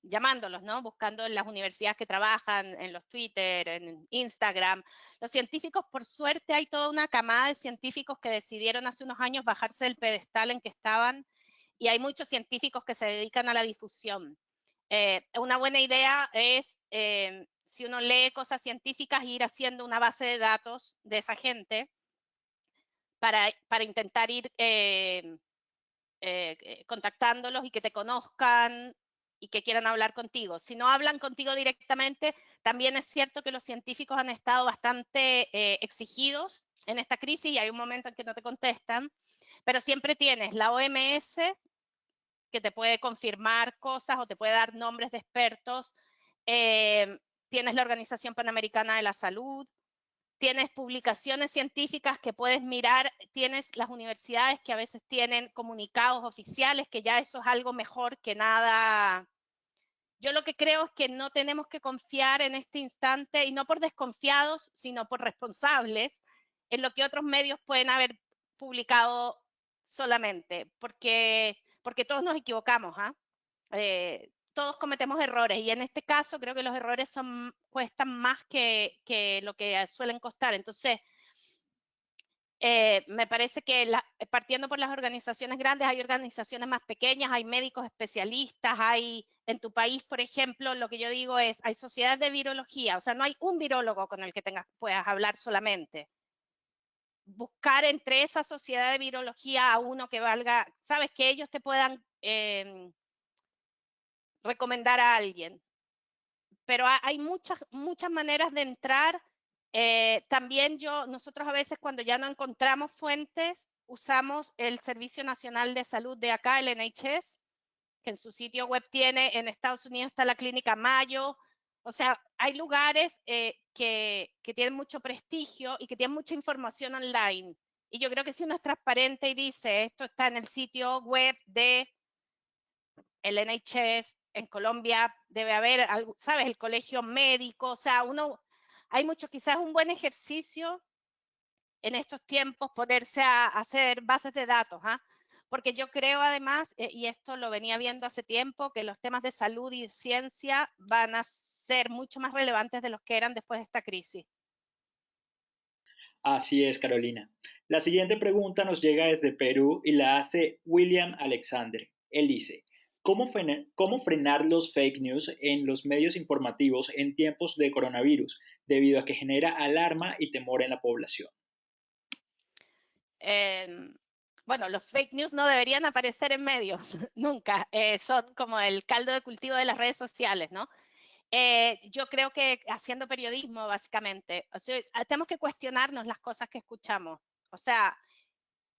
llamándolos, ¿no? Buscando en las universidades que trabajan, en los Twitter, en Instagram. Los científicos, por suerte, hay toda una camada de científicos que decidieron hace unos años bajarse del pedestal en que estaban, y hay muchos científicos que se dedican a la difusión. Una buena idea es, si uno lee cosas científicas, ir haciendo una base de datos de esa gente para intentar ir contactándolos y que te conozcan y que quieran hablar contigo. Si no hablan contigo directamente, también es cierto que los científicos han estado bastante exigidos en esta crisis y hay un momento en que no te contestan, pero siempre tienes la OMS, que te puede confirmar cosas o te puede dar nombres de expertos. Tienes la Organización Panamericana de la Salud, tienes publicaciones científicas que puedes mirar, tienes las universidades que a veces tienen comunicados oficiales, que ya eso es algo mejor que nada. Yo lo que creo es que no tenemos que confiar en este instante, y no por desconfiados, sino por responsables, en lo que otros medios pueden haber publicado solamente, porque todos nos equivocamos, ¿ah? Todos cometemos errores, y en este caso creo que los errores cuestan más que lo que suelen costar. Entonces, me parece que partiendo por las organizaciones grandes, hay organizaciones más pequeñas, hay médicos especialistas, hay en tu país, por ejemplo, lo que yo digo es, hay sociedades de virología, o sea, no hay un virólogo con el que puedas hablar solamente. Buscar entre esa sociedad de virología a uno que valga, sabes, que ellos te puedan recomendar a alguien. Pero hay muchas maneras de entrar. También nosotros a veces, cuando ya no encontramos fuentes, usamos el Servicio Nacional de Salud de acá, el NHS, que en su sitio web tiene. En Estados Unidos está la Clínica Mayo. O sea, hay lugares que tienen mucho prestigio y que tienen mucha información online. Y yo creo que si uno es transparente y dice, esto está en el sitio web de el NHS, en Colombia debe haber, ¿sabes? El colegio médico, o sea, hay mucho, quizás un buen ejercicio en estos tiempos ponerse a hacer bases de datos, ¿ah? Porque yo creo además, y esto lo venía viendo hace tiempo, que los temas de salud y ciencia van a ser mucho más relevantes de los que eran después de esta crisis. Así es, Carolina. La siguiente pregunta nos llega desde Perú y la hace William Alexander. Él dice, ¿cómo frenar los fake news en los medios informativos en tiempos de coronavirus, debido a que genera alarma y temor en la población? Bueno, los fake news no deberían aparecer en medios, nunca. Son como el caldo de cultivo de las redes sociales, ¿no? Yo creo que haciendo periodismo, básicamente, o sea, tenemos que cuestionarnos las cosas que escuchamos. O sea,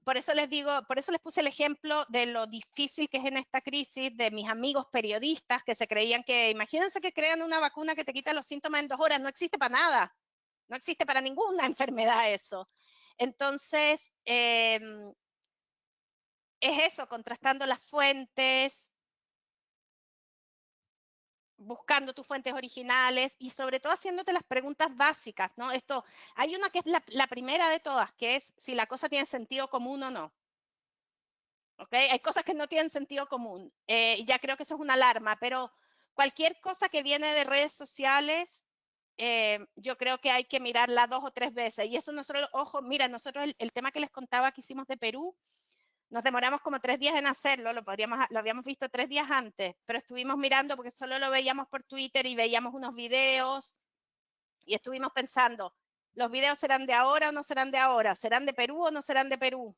por eso les digo, por eso les puse el ejemplo de lo difícil que es en esta crisis, de mis amigos periodistas que se creían que, imagínense que crean una vacuna que te quita los síntomas en 2 horas, no existe para nada, no existe para ninguna enfermedad eso. Entonces, es eso, contrastando las fuentes, buscando tus fuentes originales y sobre todo haciéndote las preguntas básicas, ¿no? Hay una que es la primera de todas, que es si la cosa tiene sentido común o no. ¿Ok? Hay cosas que no tienen sentido común. Ya creo que eso es una alarma, pero cualquier cosa que viene de redes sociales, yo creo que hay que mirarla 2 o 3 veces. Y eso nosotros, ojo, mira, nosotros el tema que les contaba que hicimos de Perú, nos demoramos como 3 días en hacerlo, lo habíamos visto 3 días antes, pero estuvimos mirando porque solo lo veíamos por Twitter y veíamos unos videos y estuvimos pensando, ¿los videos serán de ahora o no serán de ahora? ¿Serán de Perú o no serán de Perú?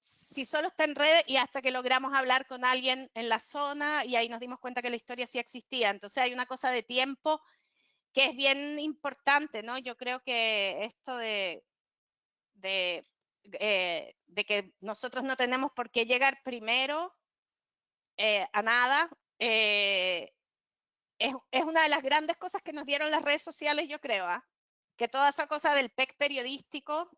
Si solo está en redes, y hasta que logramos hablar con alguien en la zona y ahí nos dimos cuenta que la historia sí existía. Entonces hay una cosa de tiempo que es bien importante, ¿no? Yo creo que esto de, de que nosotros no tenemos por qué llegar primero a nada, es una de las grandes cosas que nos dieron las redes sociales, yo creo, ¿ah? Que toda esa cosa del PEC periodístico,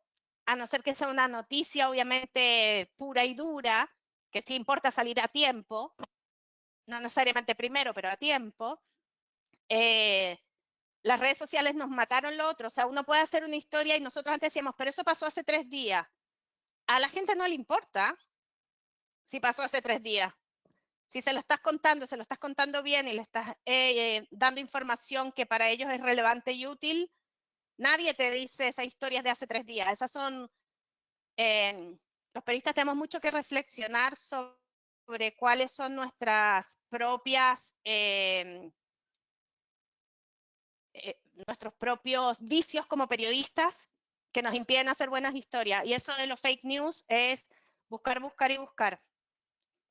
a no ser que sea una noticia obviamente pura y dura, que sí importa salir a tiempo, no necesariamente primero, pero a tiempo, las redes sociales nos mataron lo otro. O sea, uno puede hacer una historia y nosotros antes decíamos, pero eso pasó hace 3 días. A la gente no le importa si pasó hace 3 días. Si se lo estás contando bien y le estás dando información que para ellos es relevante y útil, nadie te dice esas historias de hace 3 días. Esas son, los periodistas tenemos mucho que reflexionar sobre cuáles son nuestras propias, nuestros propios vicios como periodistas que nos impiden hacer buenas historias. Y eso de los fake news es buscar, buscar y buscar.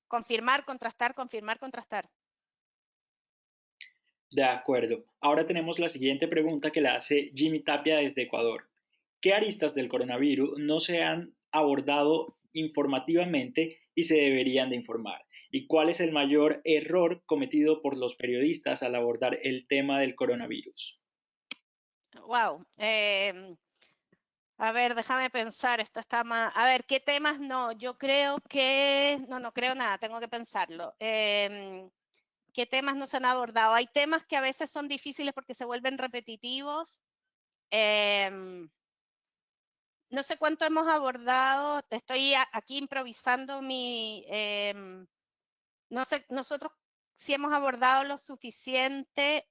Confirmar, contrastar, confirmar, contrastar. De acuerdo. Ahora tenemos la siguiente pregunta que la hace Jimmy Tapia desde Ecuador. ¿Qué aristas del coronavirus no se han abordado informativamente y se deberían de informar? ¿Y cuál es el mayor error cometido por los periodistas al abordar el tema del coronavirus? Wow. A ver, déjame pensar, esta está más... A ver, ¿qué temas no? Yo creo que... No, no creo nada, tengo que pensarlo. ¿Qué temas no se han abordado? Hay temas que a veces son difíciles porque se vuelven repetitivos. No sé cuánto hemos abordado, estoy aquí improvisando mi... no sé, nosotros sí hemos abordado lo suficiente,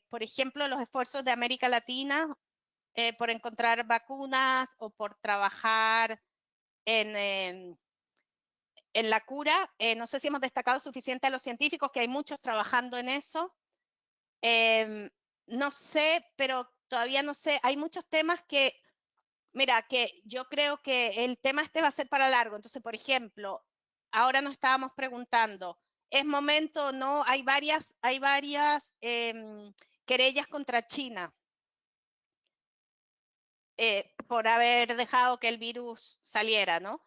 por ejemplo, los esfuerzos de América Latina por encontrar vacunas o por trabajar en la cura. No sé si hemos destacado suficiente a los científicos, que hay muchos trabajando en eso. No sé, pero todavía no sé. Hay muchos temas que, mira, que yo creo que el tema este va a ser para largo. Entonces, por ejemplo, ahora nos estábamos preguntando, ¿es momento o no? Hay varias querellas contra China. Por haber dejado que el virus saliera, ¿no?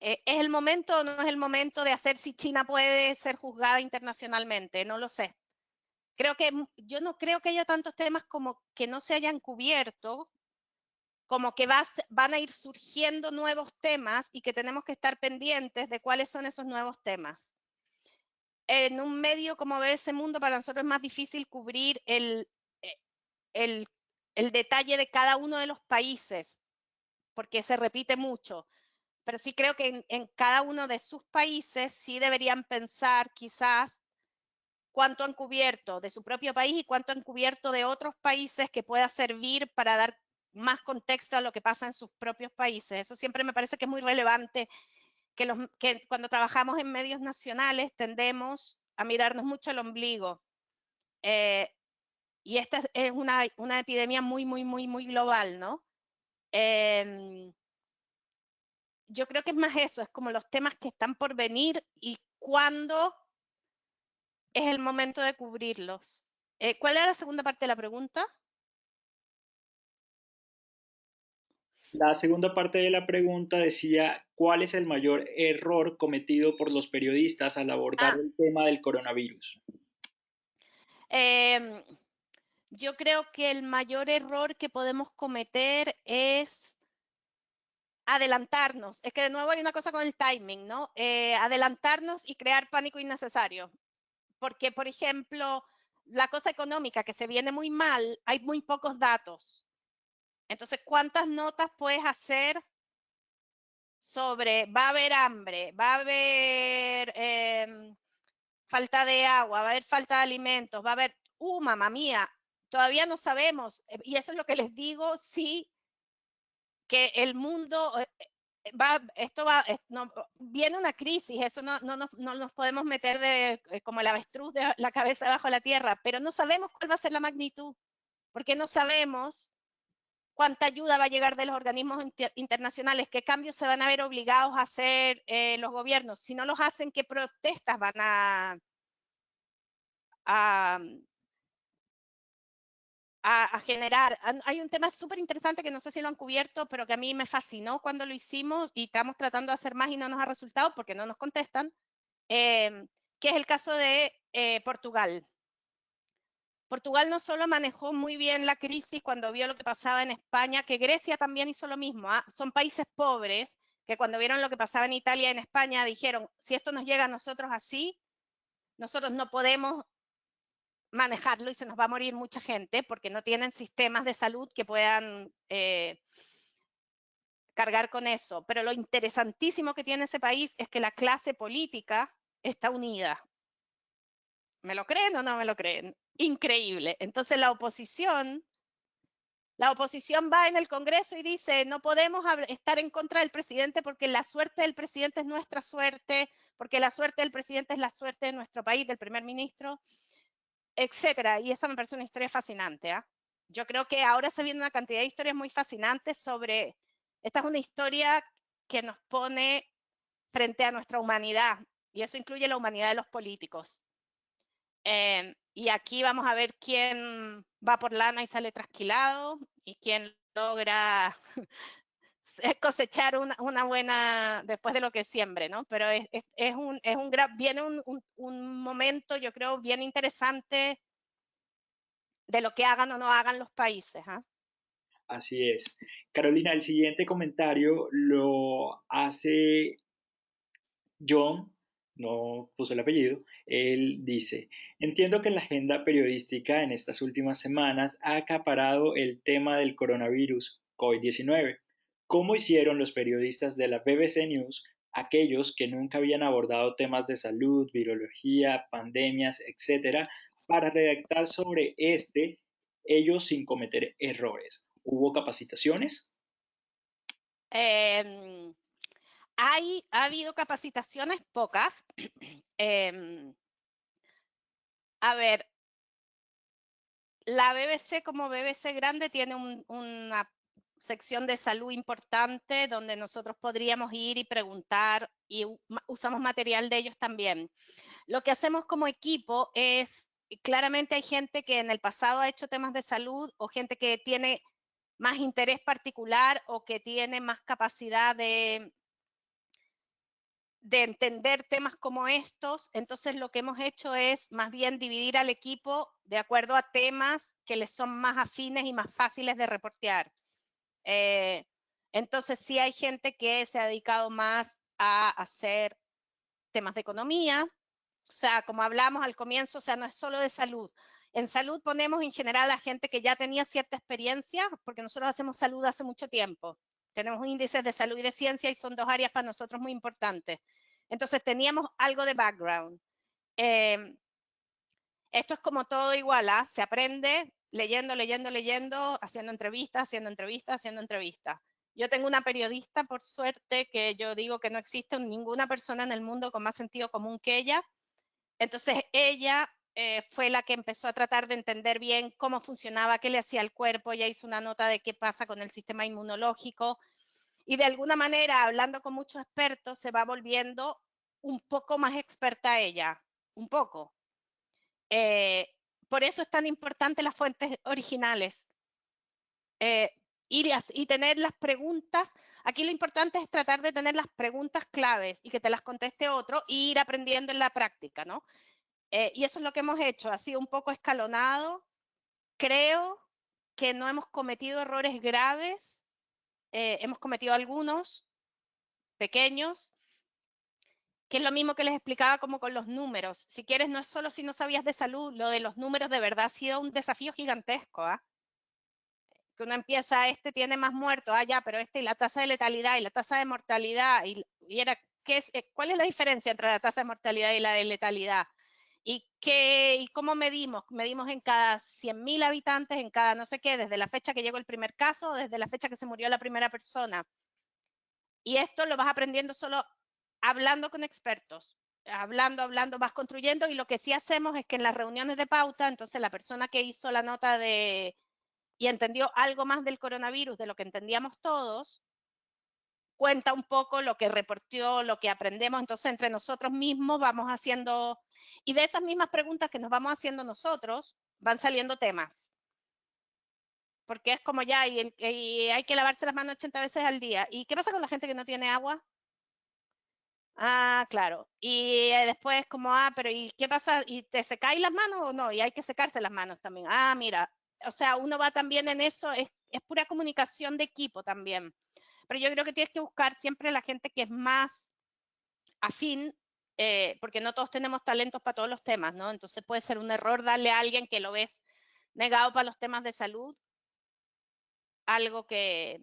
¿Es el momento o no es el momento de hacer si China puede ser juzgada internacionalmente? No lo sé. Yo no creo que haya tantos temas como que no se hayan cubierto, como que van a ir surgiendo nuevos temas y que tenemos que estar pendientes de cuáles son esos nuevos temas. En un medio como ese mundo, para nosotros es más difícil cubrir el, el detalle de cada uno de los países, porque se repite mucho. Pero sí creo que en cada uno de sus países sí deberían pensar quizás cuánto han cubierto de su propio país y cuánto han cubierto de otros países que pueda servir para dar más contexto a lo que pasa en sus propios países. Eso siempre me parece que es muy relevante, que cuando trabajamos en medios nacionales tendemos a mirarnos mucho el ombligo. Y esta es una epidemia muy, muy, muy, muy global, ¿no? Yo creo que es más eso, es como los temas que están por venir y cuándo es el momento de cubrirlos. ¿Cuál era la segunda parte de la pregunta? La segunda parte de la pregunta decía, ¿cuál es el mayor error cometido por los periodistas al abordar Ah, el tema del coronavirus? eh, yo creo que el mayor error que podemos cometer es adelantarnos. Es que de nuevo hay una cosa con el timing, ¿no? Adelantarnos y crear pánico innecesario. Porque, por ejemplo, la cosa económica que se viene muy mal, hay muy pocos datos. Entonces, ¿cuántas notas puedes hacer sobre va a haber hambre, va a haber falta de agua, va a haber falta de alimentos, va a haber, mamá mía, todavía no sabemos, y eso es lo que les digo, sí, que el mundo no, viene una crisis, eso no nos podemos meter como el avestruz de la cabeza bajo la tierra, pero no sabemos cuál va a ser la magnitud, porque no sabemos cuánta ayuda va a llegar de los organismos internacionales, qué cambios se van a ver obligados a hacer los gobiernos. Si no los hacen, qué protestas van a, a generar. Hay un tema súper interesante que no sé si lo han cubierto, pero que a mí me fascinó cuando lo hicimos y estamos tratando de hacer más y no nos ha resultado porque no nos contestan, que es el caso de Portugal. Portugal no solo manejó muy bien la crisis cuando vio lo que pasaba en España, que Grecia también hizo lo mismo. Son países pobres que cuando vieron lo que pasaba en Italia y en España dijeron, si esto nos llega a nosotros así, nosotros no podemos manejarlo y se nos va a morir mucha gente porque no tienen sistemas de salud que puedan cargar con eso. Pero lo interesantísimo que tiene ese país es que la clase política está unida. ¿Me lo creen o no me lo creen? Increíble. Entonces la oposición va en el Congreso y dice, no podemos estar en contra del presidente porque la suerte del presidente es nuestra suerte, porque la suerte del presidente es la suerte de nuestro país, del primer ministro, etcétera. Y esa me parece una historia fascinante. Yo creo que ahora se viene una cantidad de historias muy fascinantes sobre, esta es una historia que nos pone frente a nuestra humanidad, y eso incluye la humanidad de los políticos. Y aquí vamos a ver quién va por lana y sale trasquilado, y quién logra cosechar una buena, después de lo que siembre, ¿no? Pero viene un momento, yo creo, bien interesante de lo que hagan o no hagan los países. Así es. Carolina, el siguiente comentario lo hace John, no puso el apellido. Él dice, entiendo que la agenda periodística en estas últimas semanas ha acaparado el tema del coronavirus COVID-19. ¿Cómo hicieron los periodistas de la BBC News, aquellos que nunca habían abordado temas de salud, virología, pandemias, etcétera, para redactar sobre ellos sin cometer errores? ¿Hubo capacitaciones? Eh, ha habido capacitaciones pocas. A ver, la BBC como BBC grande tiene una sección de salud importante donde nosotros podríamos ir y preguntar, y usamos material de ellos también. Lo que hacemos como equipo es, claramente hay gente que en el pasado ha hecho temas de salud, o gente que tiene más interés particular o que tiene más capacidad de entender temas como estos. Entonces lo que hemos hecho es más bien dividir al equipo de acuerdo a temas que les son más afines y más fáciles de reportear. Entonces sí hay gente que se ha dedicado más a hacer temas de economía, o sea, como hablamos al comienzo, o sea, no es solo de salud. En salud ponemos en general a gente que ya tenía cierta experiencia, porque nosotros hacemos salud hace mucho tiempo. Tenemos índices de salud y de ciencia y son dos áreas para nosotros muy importantes. Entonces teníamos algo de background. Esto es como todo igual, se aprende leyendo, leyendo, leyendo, haciendo entrevistas, haciendo entrevistas, haciendo entrevistas. Yo tengo una periodista, por suerte, que yo digo que no existe ninguna persona en el mundo con más sentido común que ella. Entonces ella fue la que empezó a tratar de entender bien cómo funcionaba, qué le hacía al cuerpo. Ella hizo una nota de qué pasa con el sistema inmunológico, y de alguna manera, hablando con muchos expertos, se va volviendo un poco más experta ella, un poco. Por eso es tan importante las fuentes originales. Y tener las preguntas. Aquí lo importante es tratar de tener las preguntas claves y que te las conteste otro, e ir aprendiendo en la práctica, ¿no? Y eso es lo que hemos hecho. Ha sido un poco escalonado. Creo que no hemos cometido errores graves. Hemos cometido algunos pequeños, que es lo mismo que les explicaba como con los números. Si quieres, no es solo si no sabías de salud, lo de los números de verdad ha sido un desafío gigantesco. Que uno empieza, este tiene más muertos, ya, pero y la tasa de letalidad y la tasa de mortalidad, y era, ¿cuál es la diferencia entre la tasa de mortalidad y la de letalidad? ¿Y cómo medimos? Medimos en cada 100.000 habitantes, en cada no sé qué, desde la fecha que llegó el primer caso, desde la fecha que se murió la primera persona. Y esto lo vas aprendiendo solo hablando con expertos, hablando, vas construyendo. Y lo que sí hacemos es que en las reuniones de pauta, entonces la persona que hizo la nota y entendió algo más del coronavirus de lo que entendíamos todos, cuenta un poco lo que reportó, lo que aprendemos. Entonces entre nosotros mismos vamos haciendo, y de esas mismas preguntas que nos vamos haciendo nosotros, van saliendo temas. Porque es como ya, y hay que lavarse las manos 80 veces al día. ¿Y qué pasa con la gente que no tiene agua? Claro. Y después como, pero ¿y qué pasa? ¿Y te secáis las manos o no? Y hay que secarse las manos también. Mira, o sea, uno va también en eso, es pura comunicación de equipo también. Pero yo creo que tienes que buscar siempre la gente que es más afín porque no todos tenemos talentos para todos los temas, ¿no? Entonces puede ser un error darle a alguien que lo ves negado para los temas de salud, algo que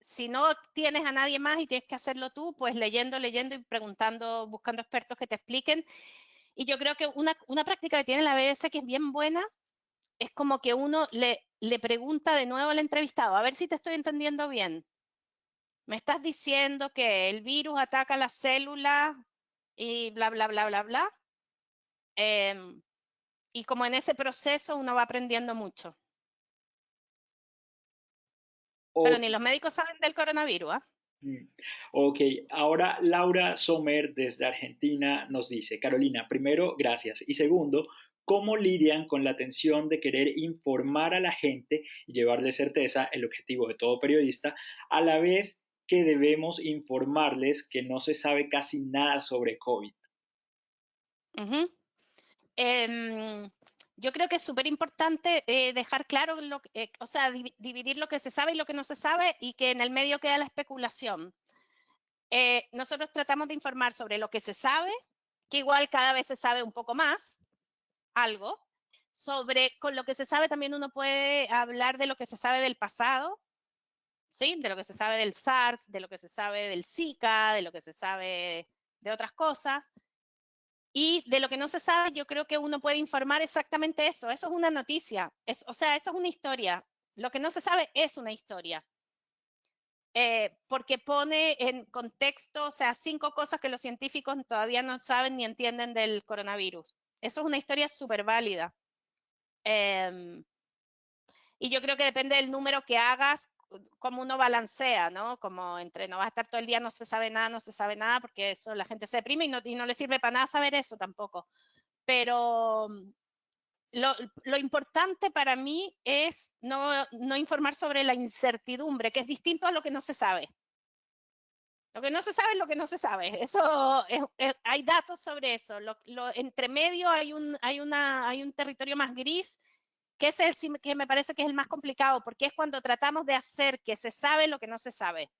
si no tienes a nadie más y tienes que hacerlo tú, pues leyendo y preguntando, buscando expertos que te expliquen. Y yo creo que una práctica que tiene la BBC que es bien buena es como que uno le pregunta de nuevo al entrevistado, a ver si te estoy entendiendo bien. Me estás diciendo que el virus ataca las células y bla, bla, bla, bla, bla. Y como en ese proceso uno va aprendiendo mucho. Pero O- ni los médicos saben del coronavirus, ¿ah? mm, ok, ahora Laura Sommer desde Argentina nos dice, Carolina, primero, gracias. Y segundo, ¿cómo lidian con la tensión de querer informar a la gente y llevarle certeza, el objetivo de todo periodista, a la vez que debemos informarles que no se sabe casi nada sobre COVID? Ujú. Yo creo que es súper importante dejar claro, o sea, dividir lo que se sabe y lo que no se sabe y que en el medio queda la especulación. Nosotros tratamos de informar sobre lo que se sabe, que igual cada vez se sabe un poco más, algo. Con lo que se sabe también uno puede hablar de lo que se sabe del pasado, ¿sí? De lo que se sabe del SARS, de lo que se sabe del Zika, de lo que se sabe de otras cosas. Y de lo que no se sabe, yo creo que uno puede informar exactamente eso. Eso es una noticia. O sea, eso es una historia. Lo que no se sabe es una historia. Porque pone en contexto, o sea, 5 cosas que los científicos todavía no saben ni entienden del coronavirus. Eso es una historia súper válida. Eh, y yo creo que depende del número que hagas, cómo uno balancea, ¿no? Como entre no vas a estar todo el día, no se sabe nada, no se sabe nada, porque eso la gente se deprime y no le sirve para nada saber eso tampoco. Pero lo importante para mí es no informar sobre la incertidumbre, que es distinto a lo que no se sabe. Lo que no se sabe es lo que no se sabe. Eso hay datos sobre eso. Entre medio hay un territorio más gris, que es el que me parece que es el más complicado, porque es cuando tratamos de hacer que se sabe lo que no se sabe.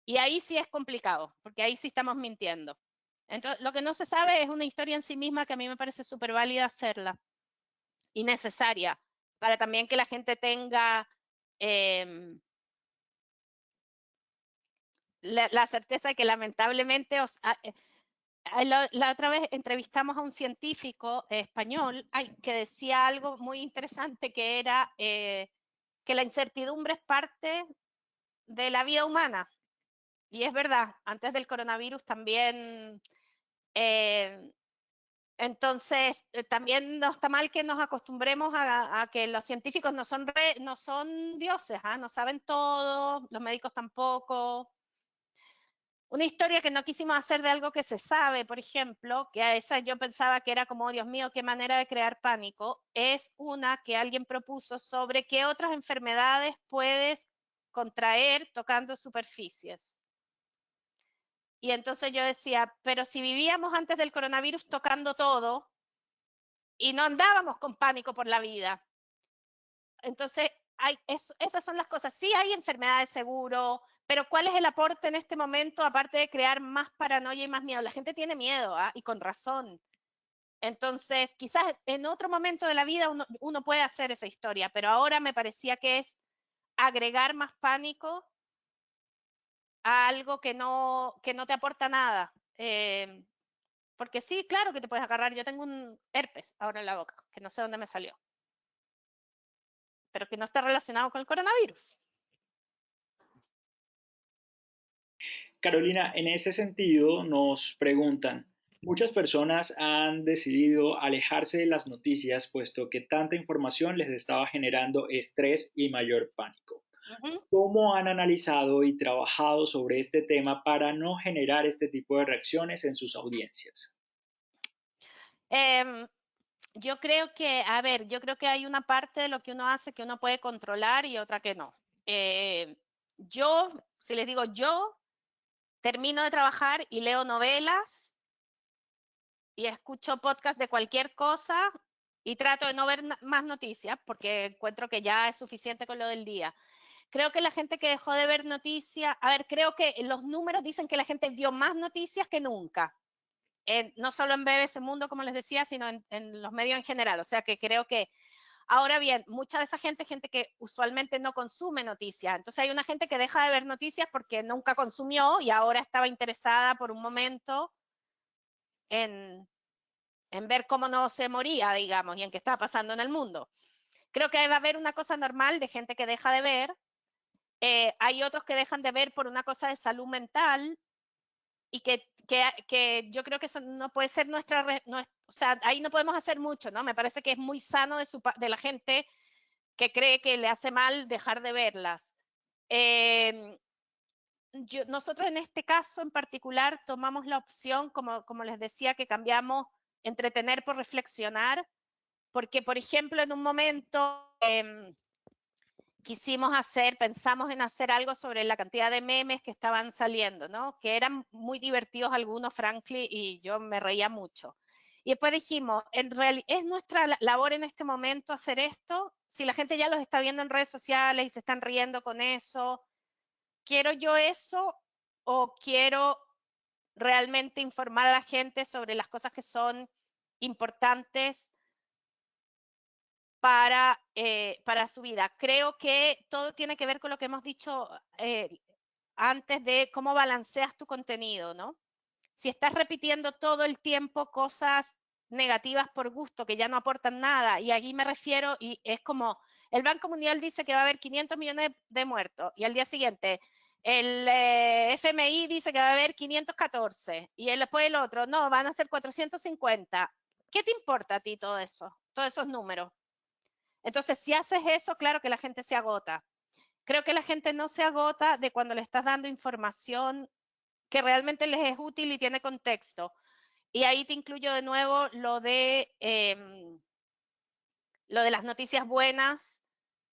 Y ahí sí es complicado, porque ahí sí estamos mintiendo. Entonces, lo que no se sabe es una historia en sí misma que a mí me parece súper válida hacerla y necesaria para también que la gente tenga la certeza de que lamentablemente, la otra vez entrevistamos a un científico español que decía algo muy interesante que era que la incertidumbre es parte de la vida humana. Y es verdad, antes del coronavirus también eh, entonces, también no está mal que nos acostumbremos a que los científicos no son dioses, ¿ah? No saben todo, los médicos tampoco. Una historia que no quisimos hacer de algo que se sabe, por ejemplo, que a esa yo pensaba que era como, oh, Dios mío, qué manera de crear pánico, es una que alguien propuso sobre qué otras enfermedades puedes contraer tocando superficies. Y entonces yo decía, pero si vivíamos antes del coronavirus tocando todo, y no andábamos con pánico por la vida. Entonces, esas son las cosas. Sí hay enfermedades seguro, pero ¿cuál es el aporte en este momento aparte de crear más paranoia y más miedo? La gente tiene miedo, ¿ah? Y con razón. Entonces, quizás en otro momento de la vida uno puede hacer esa historia, pero ahora me parecía que es agregar más pánico a algo que no te aporta nada. Porque sí, claro que te puedes agarrar. Yo tengo un herpes ahora en la boca, que no sé dónde me salió, pero que no está relacionado con el coronavirus. Carolina, en ese sentido nos preguntan, muchas personas han decidido alejarse de las noticias puesto que tanta información les estaba generando estrés y mayor pánico. Uh -huh. ¿Cómo han analizado y trabajado sobre este tema para no generar este tipo de reacciones en sus audiencias? Yo creo que, a ver, yo creo que hay una parte de lo que uno hace que uno puede controlar y otra que no. Si les digo yo, termino de trabajar y leo novelas y escucho podcast de cualquier cosa y trato de no ver más noticias porque encuentro que ya es suficiente con lo del día. Creo que la gente que dejó de ver noticias, a ver, creo que los números dicen que la gente vio más noticias que nunca. no solo en BBC Mundo, como les decía, sino en los medios en general. O sea que creo que, ahora bien, mucha de esa gente es gente que usualmente no consume noticias. Entonces hay una gente que deja de ver noticias porque nunca consumió y ahora estaba interesada por un momento en, en ver cómo no se moría, digamos, y en qué estaba pasando en el mundo. Creo que va a haber una cosa normal de gente que deja de ver. Hay otros que dejan de ver por una cosa de salud mental y que yo creo que eso no puede ser o sea, ahí no podemos hacer mucho, ¿no? Me parece que es muy sano de la gente que cree que le hace mal dejar de verlas. Nosotros en este caso en particular tomamos la opción, como les decía, que cambiamos entretener por reflexionar, porque por ejemplo en un momento pensamos en hacer algo sobre la cantidad de memes que estaban saliendo, ¿no? Que eran muy divertidos algunos, frankly, y yo me reía mucho. Y después dijimos, en realidad, ¿es nuestra labor en este momento hacer esto? Si la gente ya los está viendo en redes sociales y se están riendo con eso, ¿quiero yo eso o quiero realmente informar a la gente sobre las cosas que son importantes para su vida? Creo que todo tiene que ver con lo que hemos dicho antes de cómo balanceas tu contenido, ¿no? Si estás repitiendo todo el tiempo cosas negativas por gusto, que ya no aportan nada, y aquí me refiero, y es como, el Banco Mundial dice que va a haber 500 millones de muertos, y al día siguiente el FMI dice que va a haber 514, y después el otro, no, van a ser 450. ¿Qué te importa a ti todo eso, todos esos números? Entonces, si haces eso, claro que la gente se agota. Creo que la gente no se agota de cuando le estás dando información que realmente les es útil y tiene contexto. Y ahí te incluyo de nuevo lo de las noticias buenas,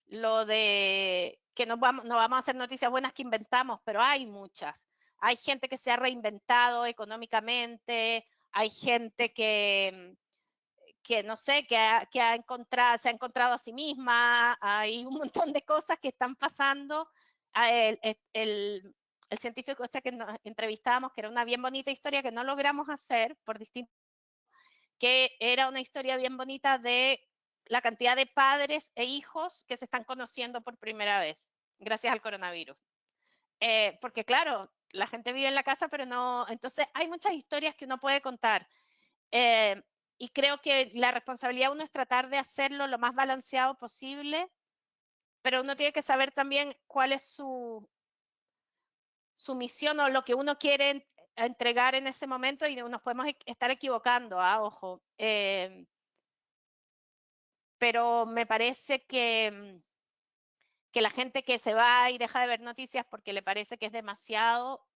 lo de que no vamos a hacer noticias buenas que inventamos, pero hay muchas. Hay gente que se ha reinventado económicamente, hay gente que no sé, se ha encontrado a sí misma, hay un montón de cosas que están pasando. El científico este que nos entrevistábamos, que era una bien bonita historia que no logramos hacer por distintos, que era una historia bien bonita de la cantidad de padres e hijos que se están conociendo por primera vez gracias al coronavirus. Porque claro, la gente vive en la casa, pero no, entonces hay muchas historias que uno puede contar. Eh, y creo que la responsabilidad de uno es tratar de hacerlo lo más balanceado posible, pero uno tiene que saber también cuál es su misión o lo que uno quiere entregar en ese momento y nos podemos estar equivocando, ojo. Pero me parece que la gente que se va y deja de ver noticias porque le parece que es demasiado,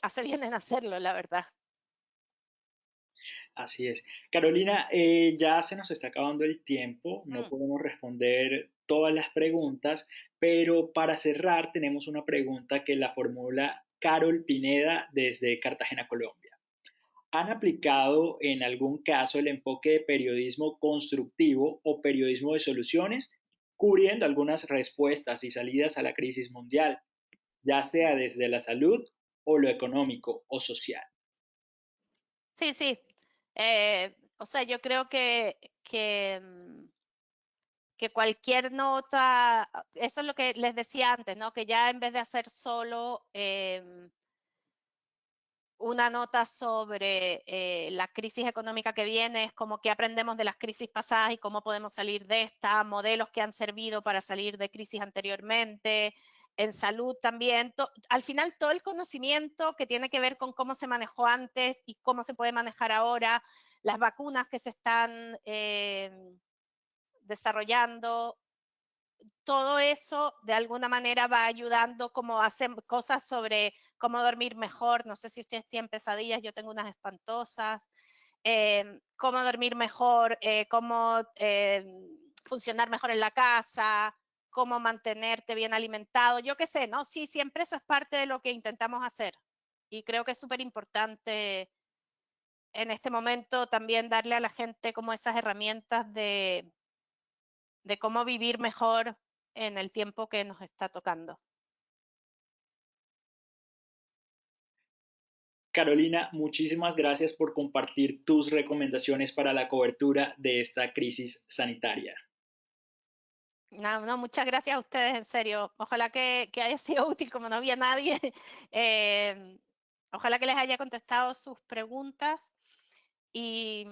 hace bien en hacerlo, la verdad. Así es. Carolina, ya se nos está acabando el tiempo, no podemos responder todas las preguntas, pero para cerrar tenemos una pregunta que la formula Carol Pineda desde Cartagena, Colombia. ¿Han aplicado en algún caso el enfoque de periodismo constructivo o periodismo de soluciones, cubriendo algunas respuestas y salidas a la crisis mundial, ya sea desde la salud o lo económico o social? Sí, sí. O sea, yo creo que cualquier nota, eso es lo que les decía antes, ¿no? Que ya en vez de hacer solo una nota sobre la crisis económica que viene, es como que aprendemos de las crisis pasadas y cómo podemos salir de esta, modelos que han servido para salir de crisis anteriormente, en salud también. Al final, todo el conocimiento que tiene que ver con cómo se manejó antes y cómo se puede manejar ahora, las vacunas que se están desarrollando, todo eso de alguna manera va ayudando, como hacen cosas sobre cómo dormir mejor. No sé si ustedes tienen pesadillas, yo tengo unas espantosas. Cómo dormir mejor, cómo funcionar mejor en la casa, cómo mantenerte bien alimentado, yo qué sé, ¿no? Sí, siempre eso es parte de lo que intentamos hacer. Y creo que es súper importante en este momento también darle a la gente como esas herramientas de cómo vivir mejor en el tiempo que nos está tocando. Carolina, muchísimas gracias por compartir tus recomendaciones para la cobertura de esta crisis sanitaria. No, no, muchas gracias a ustedes, en serio. Ojalá que haya sido útil, como no había nadie. eh, ojalá que les haya contestado sus preguntas y,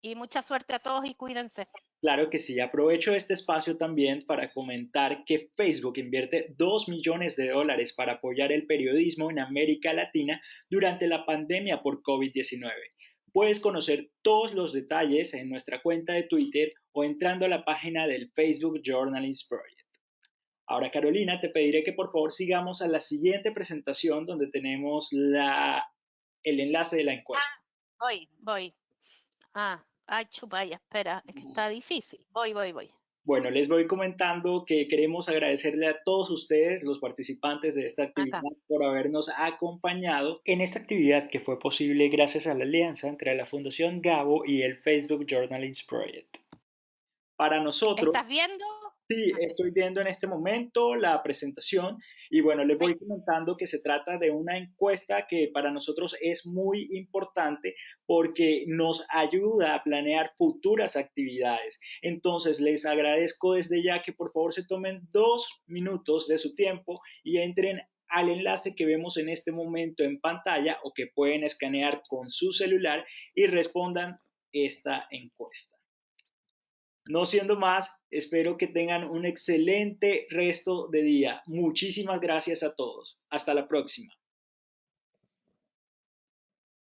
y mucha suerte a todos y cuídense. Claro que sí, aprovecho este espacio también para comentar que Facebook invierte $2 millones para apoyar el periodismo en América Latina durante la pandemia por COVID-19. Puedes conocer todos los detalles en nuestra cuenta de Twitter o entrando a la página del Facebook Journalist Project. Ahora, Carolina, te pediré que por favor sigamos a la siguiente presentación donde tenemos el enlace de la encuesta. Voy. Ay, chupaya, espera, es que está difícil. Voy. Bueno, les voy comentando que queremos agradecerle a todos ustedes, los participantes de esta actividad, Acá. por habernos acompañado en esta actividad que fue posible gracias a la alianza entre la Fundación Gabo y el Facebook Journalist Project. Para nosotros, ¿Estás viendo? sí, estoy viendo en este momento la presentación y bueno, les voy comentando que se trata de una encuesta que para nosotros es muy importante porque nos ayuda a planear futuras actividades. Entonces, les agradezco desde ya que por favor se tomen 2 minutos de su tiempo y entren al enlace que vemos en este momento en pantalla o que pueden escanear con su celular y respondan esta encuesta. No siendo más, espero que tengan un excelente resto de día. Muchísimas gracias a todos. Hasta la próxima.